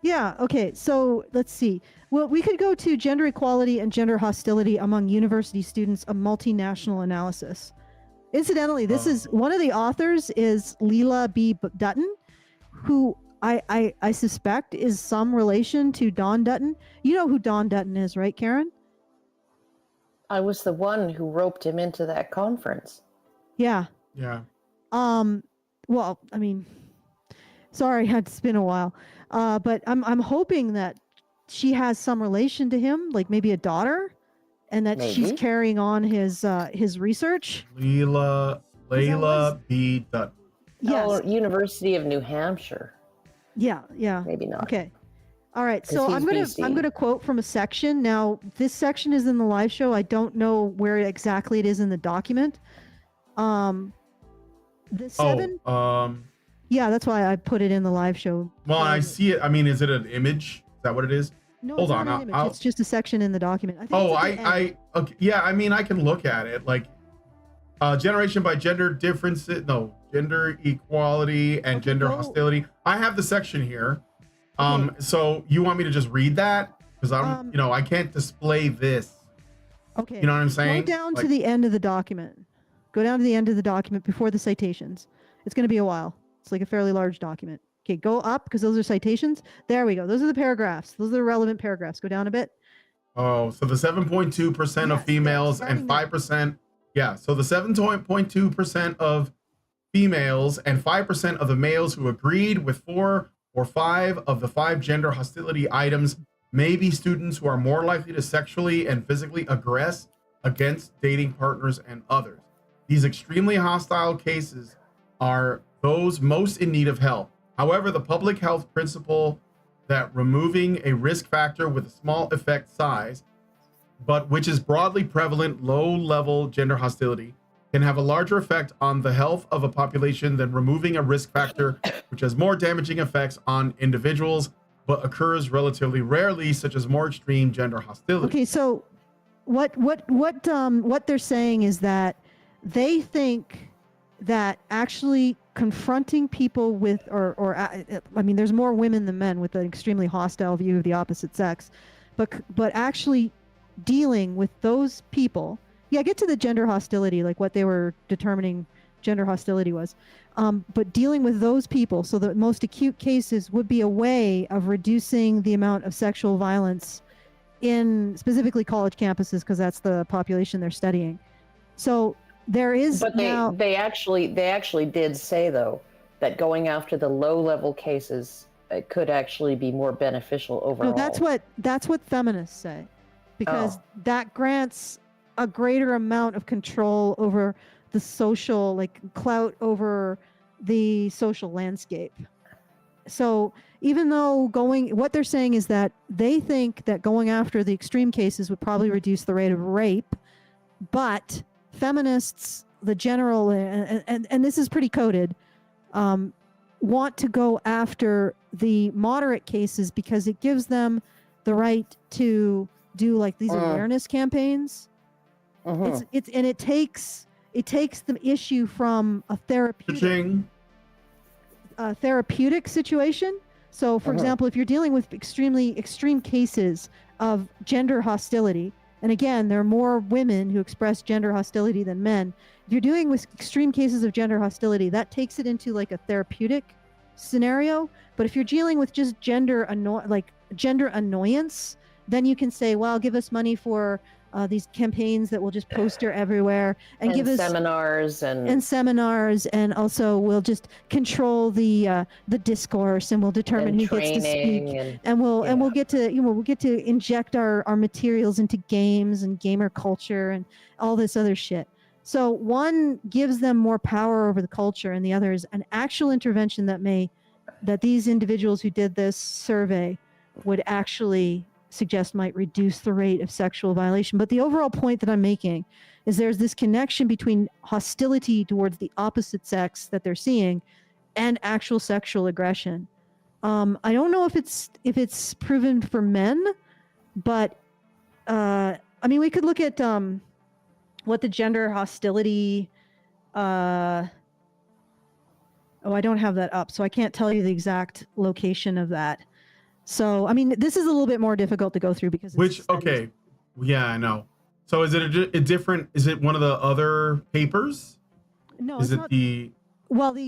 Yeah. Okay. So let's see. Well, we could go to gender equality and gender hostility among university students, a multinational analysis. Incidentally, this is one of the authors is Leila B. Dutton, who I suspect is some relation to Don Dutton. You know who Don Dutton is, right, Karen? I was the one who roped him into that conference. Yeah. Yeah. Well, I mean, sorry, it's been a while. But I'm hoping that she has some relation to him, like maybe a daughter, and that she's carrying on his research. Leila B. Dutton. Yes. Oh, University of New Hampshire. Yeah. Maybe not. Okay. All right. So I'm gonna quote from a section. Now, this section is in the live show. I don't know where exactly it is in the document. Yeah, that's why I put it in the live show. Well, I see it. I mean, is it an image? Is that what it is? No, Hold it's on. not an image. It's just a section in the document. Okay. Yeah, I mean, I can look at it. Like, generation by gender differences. No, gender equality and gender hostility. I have the section here. So you want me to just read that? Because I can't display this. Okay. You know what I'm saying? Go down to the end of the document. Go down to the end of the document before the citations. It's going to be a while. It's like a fairly large document. Okay, go up because those are citations. There we go. Those are the paragraphs. Those are the relevant paragraphs. Go down a bit. Oh, so the 7.2% of females and 5%. Yeah, so the 7.2% of females and 5% of the males who agreed with 4 or 5 of the 5 gender hostility items may be students who are more likely to sexually and physically aggress against dating partners and others. These extremely hostile cases are those most in need of help. However, the public health principle that removing a risk factor with a small effect size, but which is broadly prevalent, low-level gender hostility, can have a larger effect on the health of a population than removing a risk factor which has more damaging effects on individuals, but occurs relatively rarely, such as more extreme gender hostility. Okay, so what they're saying is that they think that actually confronting people with, I mean, there's more women than men with an extremely hostile view of the opposite sex, but actually dealing with those people. Yeah, get to the gender hostility, like what they were determining gender hostility was. But dealing with those people, so the most acute cases would be a way of reducing the amount of sexual violence in specifically college campuses because that's the population they're studying. So there is But they actually did say though that going after the low level cases could actually be more beneficial overall. No, that's what feminists say, because that grants a greater amount of control over the social, like clout over the social landscape. So even though what they're saying is that they think that going after the extreme cases would probably reduce the rate of rape, but feminists, the general, and this is pretty coded, want to go after the moderate cases because it gives them the right to do like these awareness campaigns. It takes the issue from a therapeutic situation. So for example, if you're dealing with extremely extreme cases of gender hostility, and again, there are more women who express gender hostility than men. If you're dealing with extreme cases of gender hostility, that takes it into like a therapeutic scenario. But if you're dealing with just gender annoyance, then you can say, well, give us money for these campaigns that will just poster everywhere and give us seminars and also we'll just control the discourse and we'll determine who gets to speak and we'll get to inject our materials into games and gamer culture and all this other shit. So one gives them more power over the culture, and the other is an actual intervention that these individuals who did this survey would actually suggest might reduce the rate of sexual violation. But the overall point that I'm making is there's this connection between hostility towards the opposite sex that they're seeing and actual sexual aggression. I don't know if it's proven for men, but I mean, we could look at what the gender hostility I don't have that up, so I can't tell you the exact location of that. So, I mean, this is a little bit more difficult to go through because yeah, I know. So is it a different, is it one of the other papers? No, is it not,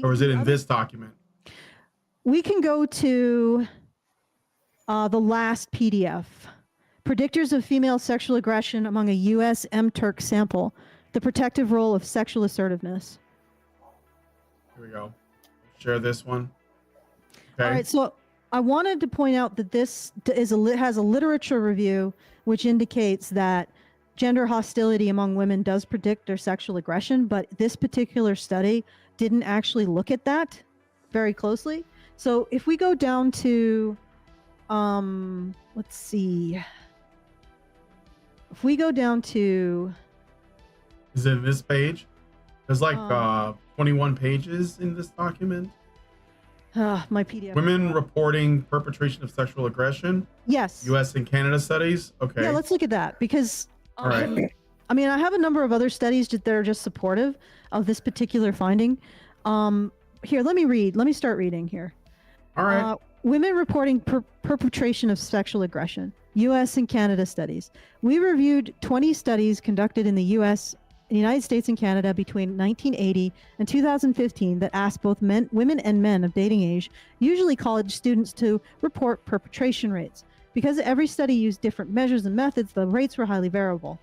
or is it in this document? We can go to the last PDF. Predictors of female sexual aggression among a U.S. MTurk sample. The protective role of sexual assertiveness. Here we go. Share this one. Okay. All right, so I wanted to point out that this has a literature review which indicates that gender hostility among women does predict their sexual aggression, but this particular study didn't actually look at that very closely. So if we go down to, let's see. If we go down to... Is it this page? There's like 21 pages in this document. My PDF. Women reporting perpetration of sexual aggression. Yes. U.S. and Canada studies. Okay. Yeah, let's look at that because all right. I mean, I have a number of other studies that are just supportive of this particular finding. Here, let me start reading here. All right. Women reporting perpetration of sexual aggression. U.S. and Canada studies. We reviewed 20 studies conducted in the United States and Canada between 1980 and 2015 that asked both women and men of dating age, usually college students, to report perpetration rates. Because every study used different measures and methods, the rates were highly variable.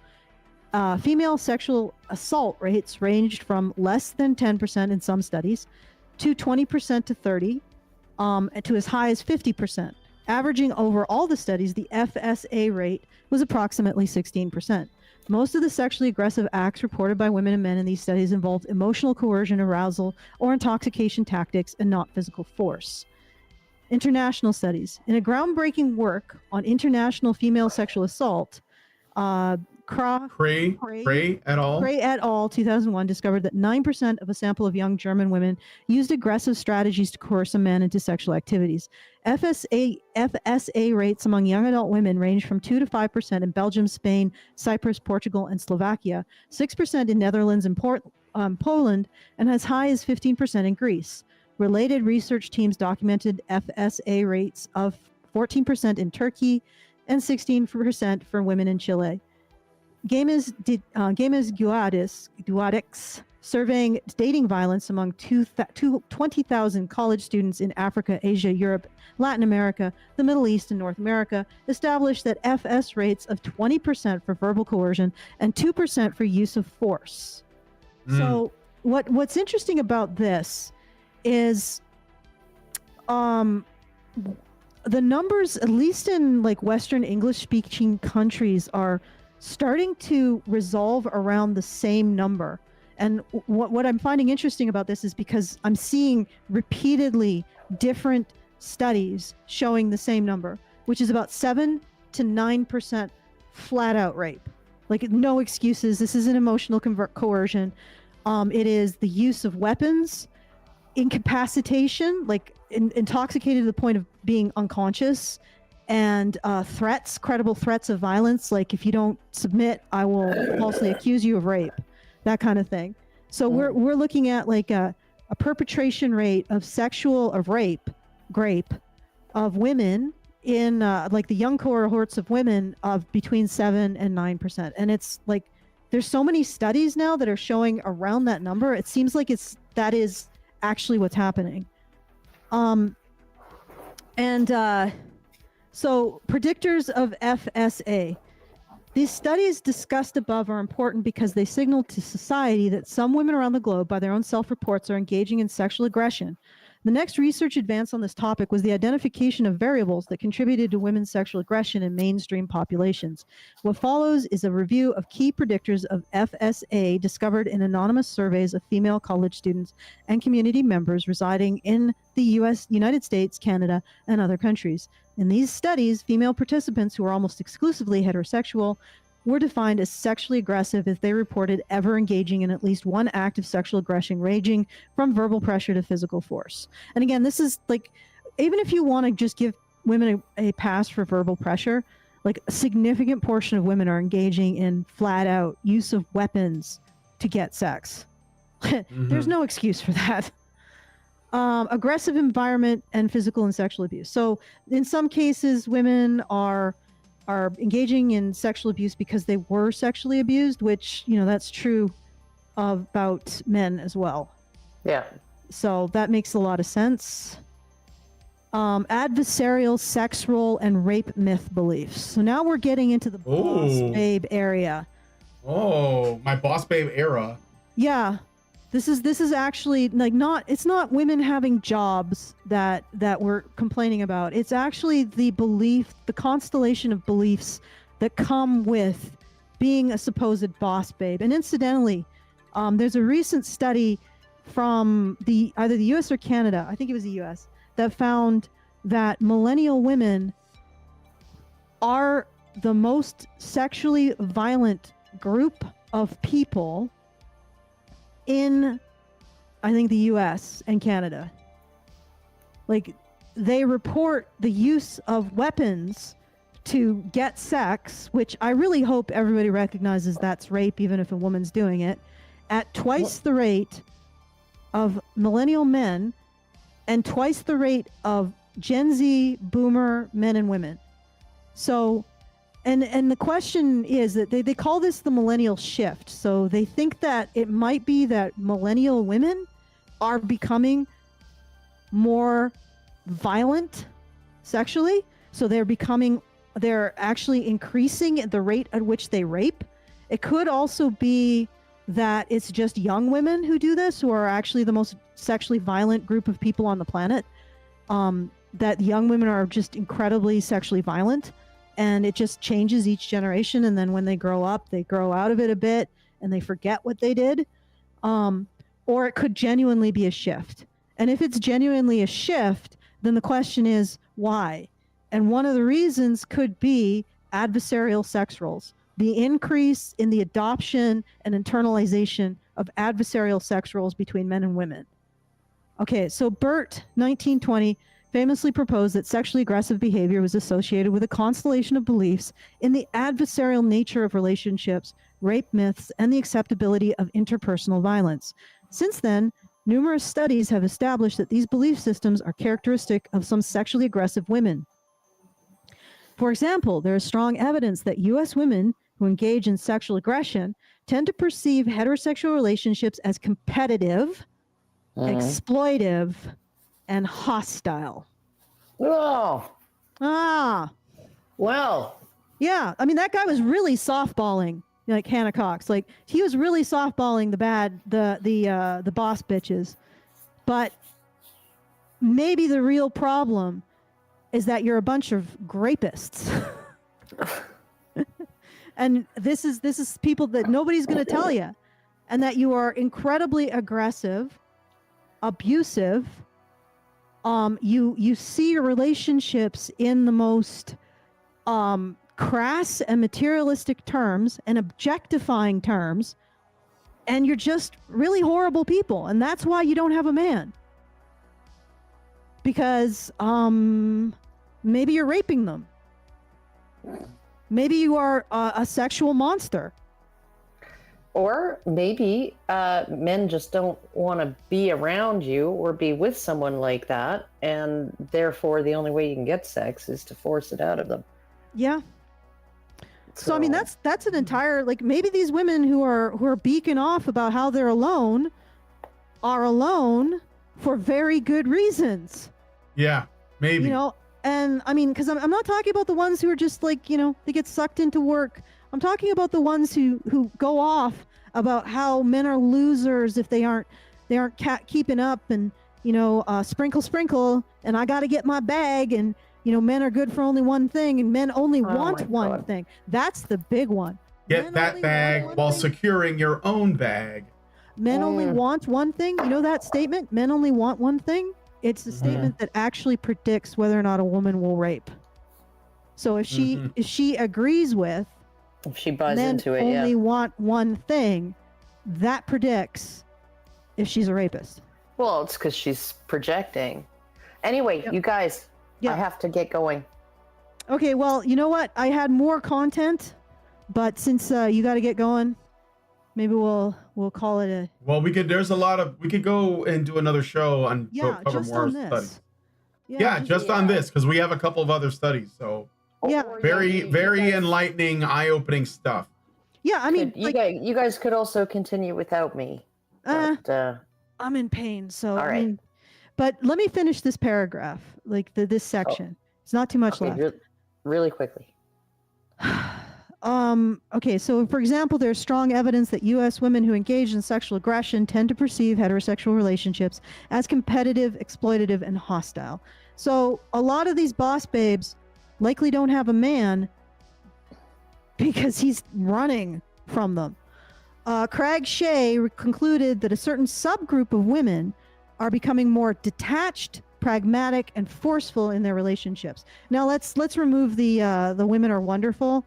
Female sexual assault rates ranged from less than 10% in some studies to 20% to 30%, to as high as 50%. Averaging over all the studies, the FSA rate was approximately 16%. Most of the sexually aggressive acts reported by women and men in these studies involved emotional coercion, arousal, or intoxication tactics, and not physical force. International studies. In a groundbreaking work on international female sexual assault, Cray et al. 2001 discovered that 9% of a sample of young German women used aggressive strategies to coerce a man into sexual activities. FSA rates among young adult women range from 2 to 5% in Belgium, Spain, Cyprus, Portugal, and Slovakia, 6% in Netherlands and Poland, and as high as 15% in Greece. Related research teams documented FSA rates of 14% in Turkey and 16% for women in Chile. Games Guadix surveying dating violence among 20,000 college students in Africa, Asia, Europe, Latin America, the Middle East, and North America, established that FS rates of 20% for verbal coercion and 2% for use of force. So what's interesting about this is the numbers, at least in like Western English-speaking countries, are starting to resolve around the same number. And what I'm finding interesting about this is because I'm seeing repeatedly different studies showing the same number, which is about 7 to 9% flat out rape. Like, no excuses. This isn't emotional coercion. It is the use of weapons, incapacitation, like intoxicated to the point of being unconscious, and threats, credible threats of violence. Like, if you don't submit, I will falsely accuse you of rape, that kind of thing. So we're looking at like a perpetration rate of rape of women in like the young cohorts of women of between 7 and 9%. And it's like, there's so many studies now that are showing around that number. It seems like that is actually what's happening. So predictors of FSA. These studies discussed above are important because they signal to society that some women around the globe, by their own self-reports, are engaging in sexual aggression. The next research advance on this topic was the identification of variables that contributed to women's sexual aggression in mainstream populations. What follows is a review of key predictors of FSA discovered in anonymous surveys of female college students and community members residing in the United States, Canada, and other countries. In these studies, female participants who are almost exclusively heterosexual were defined as sexually aggressive if they reported ever engaging in at least one act of sexual aggression, ranging from verbal pressure to physical force. And again, this is like, even if you want to just give women a pass for verbal pressure, like a significant portion of women are engaging in flat out use of weapons to get sex. There's no excuse for that. Aggressive environment and physical and sexual abuse. So in some cases, women are engaging in sexual abuse because they were sexually abused, which, you know, that's true about men as well. Yeah. So that makes a lot of sense. Adversarial sex role and rape myth beliefs. So now we're getting into the boss babe area. Oh, my boss babe era. Yeah. This is actually like it's not women having jobs that we're complaining about. It's actually the belief, the constellation of beliefs that come with being a supposed boss babe. And incidentally, there's a recent study from either the US or Canada, I think it was the US, that found that millennial women are the most sexually violent group of people in, I think, the US and Canada. Like, they report the use of weapons to get sex, which I really hope everybody recognizes that's rape, even if a woman's doing it, at twice the rate of millennial men and twice the rate of Gen Z boomer men and women. So, and the question is that they call this the millennial shift. So they think that it might be that millennial women are becoming more violent sexually. So they're actually increasing the rate at which they rape. It could also be that it's just young women who do this, who are actually the most sexually violent group of people on the planet. That young women are just incredibly sexually violent. And it just changes each generation. And then when they grow up, they grow out of it a bit and they forget what they did. Or it could genuinely be a shift. And if it's genuinely a shift, then the question is why? And one of the reasons could be adversarial sex roles, the increase in the adoption and internalization of adversarial sex roles between men and women. Okay, so Burt, 1920, famously proposed that sexually aggressive behavior was associated with a constellation of beliefs in the adversarial nature of relationships, rape myths, and the acceptability of interpersonal violence. Since then, numerous studies have established that these belief systems are characteristic of some sexually aggressive women. For example, there is strong evidence that U.S. women who engage in sexual aggression tend to perceive heterosexual relationships as competitive, exploitive, and hostile. Oh, well. Yeah, I mean, that guy was really softballing, like Hannah Cox. Like, he was really softballing the boss bitches. But maybe the real problem is that you're a bunch of grapists. And this is people that nobody's going to tell you. And that you are incredibly aggressive, abusive. You see your relationships in the most crass and materialistic terms and objectifying terms, and you're just really horrible people, and that's why you don't have a man, because maybe you're raping them, maybe you are a sexual monster, or maybe men just don't want to be around you or be with someone like that, and therefore the only way you can get sex is to force it out of them. Yeah. So I mean, that's an entire, like, maybe these women who are beaking off about how they're alone are alone for very good reasons. Yeah, maybe. You know, and I mean, because I'm not talking about the ones who are just like, you know, they get sucked into work. I'm talking about the ones who go off about how men are losers if they aren't keeping up, and, you know, sprinkle, and I got to get my bag, and, you know, men are good for only one thing, and men only want one thing. That's the big one. Get Men that only bag want while one thing. securing your own bag. Men only want one thing. You know that statement? Men only want one thing? It's the statement that actually predicts whether or not a woman will rape. So if she agrees with, if she buys men into it, only want one thing, that predicts if she's a rapist. Well, it's because she's projecting. Anyway, you guys, I have to get going. Okay, well, you know what? I had more content, but since you got to get going, maybe we'll call it a. Well, we could go and do another show on cover just more on this. studies. Just on this, because we have a couple of other studies. So very enlightening, eye-opening stuff. Yeah, I mean, you guys could also continue without me. But, I'm in pain, so all right. I mean, but let me finish this paragraph, like this section. It's not too much left. Really quickly. Okay, so for example, there's strong evidence that U.S. women who engage in sexual aggression tend to perceive heterosexual relationships as competitive, exploitative, and hostile. So a lot of these boss babes likely don't have a man because he's running from them. Craig Shea concluded that a certain subgroup of women are becoming more detached, pragmatic, and forceful in their relationships. Now let's remove the women are wonderful,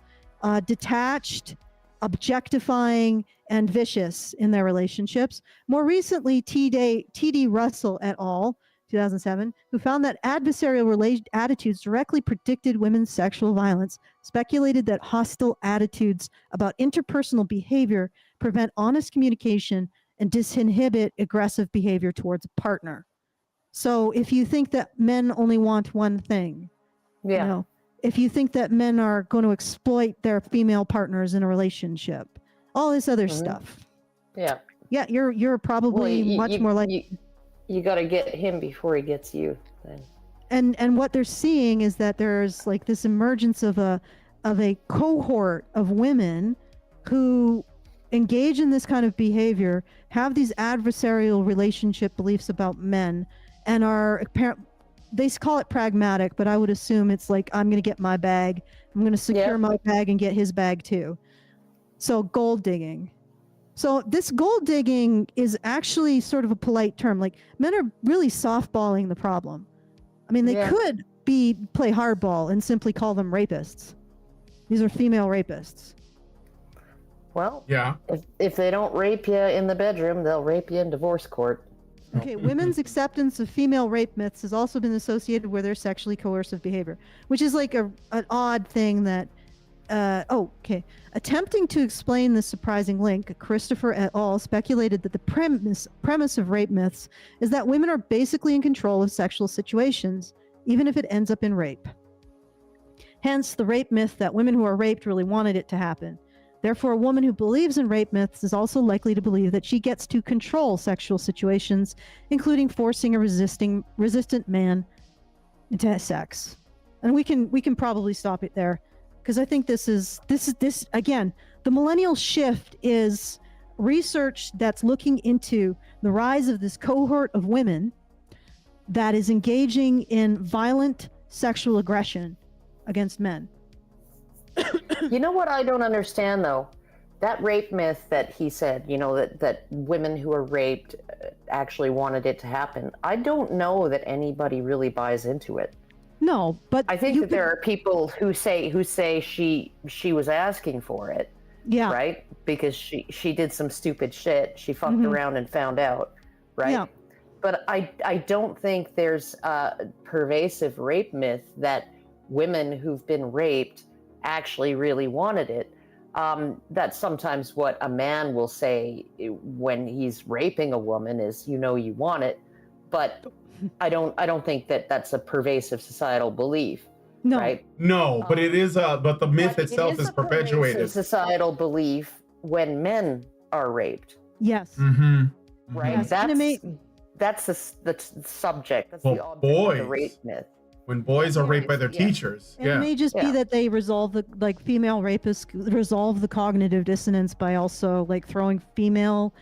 detached, objectifying, and vicious in their relationships. More recently, T.D. Russell et al., 2007, who found that adversarial attitudes directly predicted women's sexual violence, speculated that hostile attitudes about interpersonal behavior prevent honest communication and disinhibit aggressive behavior towards a partner. So if you think that men only want one thing, you know, if you think that men are going to exploit their female partners in a relationship, all this other stuff. Yeah, you're probably much more like. You got to get him before he gets you. Then. And what they're seeing is that there's like this emergence of a cohort of women who engage in this kind of behavior, have these adversarial relationship beliefs about men, and are they call it pragmatic, but I would assume it's like, I'm going to get my bag. I'm going to secure my bag and get his bag too. So gold digging. So this gold digging is actually sort of a polite term. Like, men are really softballing the problem. I mean, they could play hardball and simply call them rapists. These are female rapists. Well, if they don't rape you in the bedroom, they'll rape you in divorce court. Okay, women's acceptance of female rape myths has also been associated with their sexually coercive behavior, which is like an odd thing that. Attempting to explain this surprising link, Christopher et al. Speculated that the premise of rape myths is that women are basically in control of sexual situations, even if it ends up in rape. Hence, the rape myth that women who are raped really wanted it to happen. Therefore, a woman who believes in rape myths is also likely to believe that she gets to control sexual situations, including forcing a resistant man into sex. And we can probably stop it there, because I think this again, the millennial shift is research that's looking into the rise of this cohort of women that is engaging in violent sexual aggression against men. You know what I don't understand, though? That rape myth that he said, you know, that women who are raped actually wanted it to happen. I don't know that anybody really buys into it. No, but I think that there are people who say she was asking for it. Yeah. Right? Because she did some stupid shit. She fucked around and found out. Right? Yeah. But I don't think there's a pervasive rape myth that women who've been raped actually really wanted it. That's sometimes what a man will say when he's raping a woman is, you know, you want it. But I don't think that that's a pervasive societal belief. No. Right? No, but it is but the myth itself is perpetuated. It's a societal belief when men are raped. Yes. Mm-hmm. Right? Yes. That's the subject. That's Well, the object of boys. the rape myth. When boys are raped by their teachers. And it may just be that they resolve female rapists resolve the cognitive dissonance by also like throwing female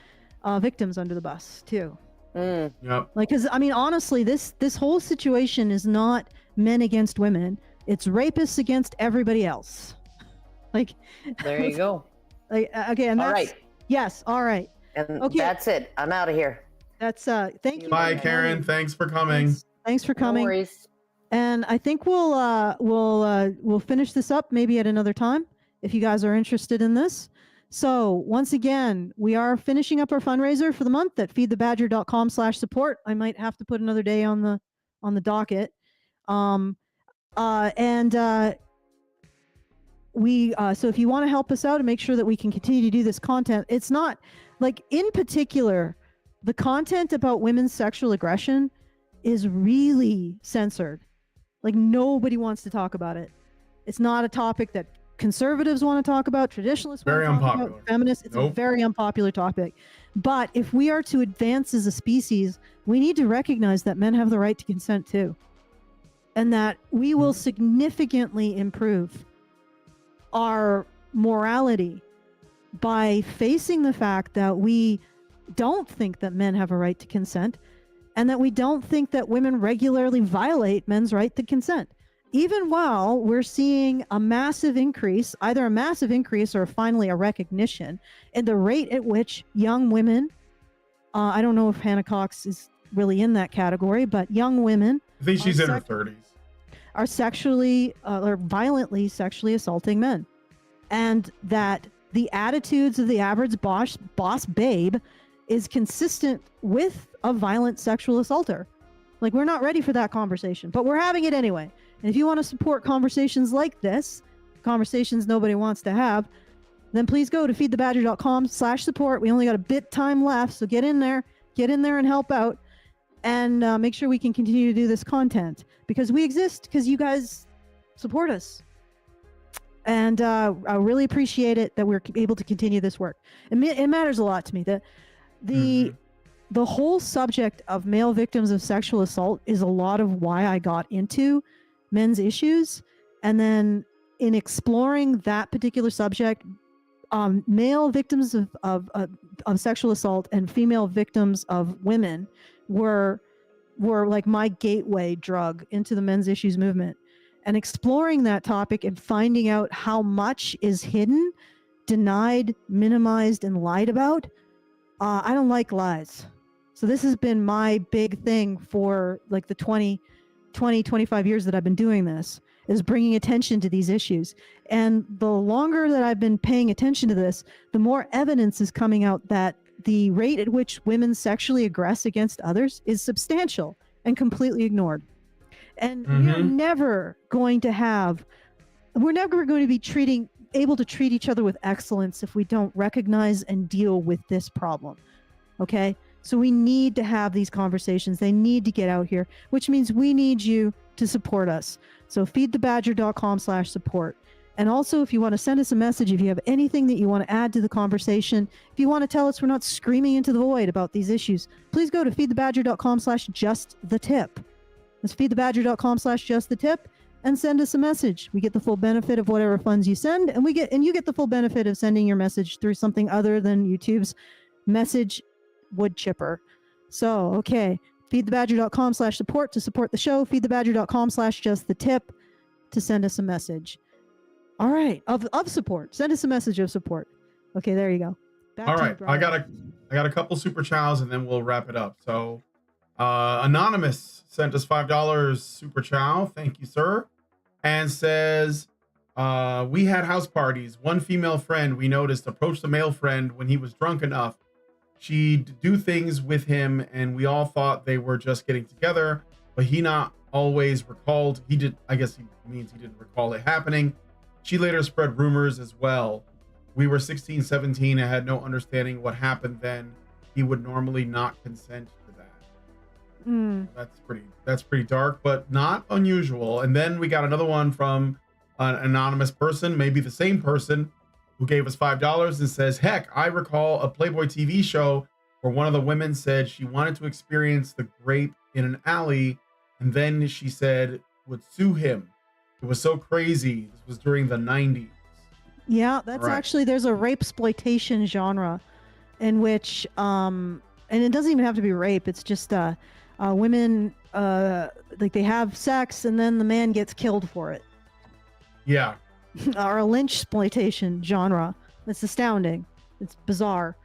victims under the bus too. Yep. Like, because I mean, honestly, this whole situation is not men against women. It's rapists against everybody else. Like, there you go. Like, okay, and that's, all right. Yes, all right. And okay, that's it. I'm out of here. That's thank you. Bye, Karen. Thanks for coming. Thanks for coming. No worries. And I think we'll finish this up maybe at another time if you guys are interested in this. So once again, we are finishing up our fundraiser for the month at feedthebadger.com/support. I might have to put another day on the docket. So if you want to help us out and make sure that we can continue to do this content, it's not like, in particular, the content about women's sexual aggression is really censored. Like, nobody wants to talk about it. It's not a topic that conservatives want to talk about, traditionalists want to talk about, feminists. It's a very unpopular topic. But if we are to advance as a species, we need to recognize that men have the right to consent too. And that we will significantly improve our morality by facing the fact that we don't think that men have a right to consent, and that we don't think that women regularly violate men's right to consent, even while we're seeing a massive increase, either a massive increase or finally a recognition in the rate at which young women, I don't know if Hannah Cox is really in that category, but young women, I think she's in her 30s, are sexually or violently sexually assaulting men. And that the attitudes of the average boss babe is consistent with a violent sexual assaulter. Like, we're not ready for that conversation, but we're having it anyway. And if you want to support conversations like this, conversations nobody wants to have, then please go to feedthebadger.com/support. We only got a bit time left, so get in there and help out, and make sure we can continue to do this content, because we exist because you guys support us. And I really appreciate it that we're able to continue this work. It matters a lot to me. The whole subject of male victims of sexual assault is a lot of why I got into men's issues. And then in exploring that particular subject, male victims of sexual assault and female victims of women were like my gateway drug into the men's issues movement. And exploring that topic and finding out how much is hidden, denied, minimized, and lied about. I don't like lies. So this has been my big thing for like the 25 years that I've been doing this, is bringing attention to these issues. And the longer that I've been paying attention to this, the more evidence is coming out that the rate at which women sexually aggress against others is substantial and completely ignored. And we're never going to be able to treat each other with excellence if we don't recognize and deal with this problem. Okay? So we need to have these conversations. They need to get out here, which means we need you to support us. So feedthebadger.com/support. And also, if you want to send us a message, if you have anything that you want to add to the conversation, if you want to tell us we're not screaming into the void about these issues, please go to feedthebadger.com/justthetip. That's feedthebadger.com/justthetip and send us a message. We get the full benefit of whatever funds you send, and you get the full benefit of sending your message through something other than YouTube's message wood chipper. So, okay, feedthebadger.com/support to support the show, feedthebadger.com/justthetip to send us a message. All right, of support. Send us a message of support. Okay, there you go. Back All to you, right, Brian. I got a couple super chows and then we'll wrap it up. So, Anonymous sent us $5 super chow. Thank you, sir. And says, we had house parties. One female friend we noticed approached a male friend when he was drunk enough. She'd do things with him, and we all thought they were just getting together, but he not always recalled. I guess he means he didn't recall it happening. She later spread rumors as well. We were 16, 17, and had no understanding what happened then. He would normally not consent to that. That's pretty dark, but not unusual. And then we got another one from an anonymous person, maybe the same person, who gave us $5 and says, heck, I recall a Playboy TV show where one of the women said she wanted to experience the grape in an alley, and then she said would sue him. It was so crazy. This was during the 90s. Yeah, that's Right. Actually, there's a rape exploitation genre in which, and it doesn't even have to be rape. It's just women, like they have sex and then the man gets killed for it. Yeah. Or a lynch exploitation genre. It's astounding. It's bizarre.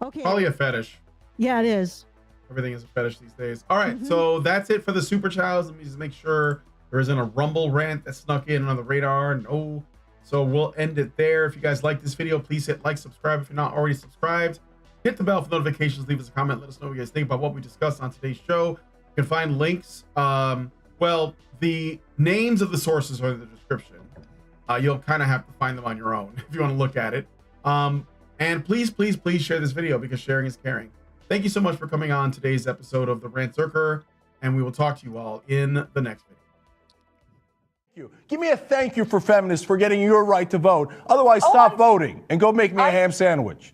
Okay. Probably a fetish. Yeah, it is. Everything is a fetish these days. All right, so that's it for the super chows. Let me just make sure there isn't a Rumble rant that snuck in on the radar. No. So we'll end it there. If you guys like this video, please hit like, subscribe if you're not already subscribed. Hit the bell for notifications. Leave us a comment. Let us know what you guys think about what we discussed on today's show. You can find links. Well, the names of the sources are in the description. You'll kind of have to find them on your own if you want to look at it. And please, please, please share this video because sharing is caring. Thank you so much for coming on today's episode of the Rantzerker, and we will talk to you all in the next video. Give me a thank you for feminists for getting your right to vote. Otherwise, stop voting and go make me a ham sandwich.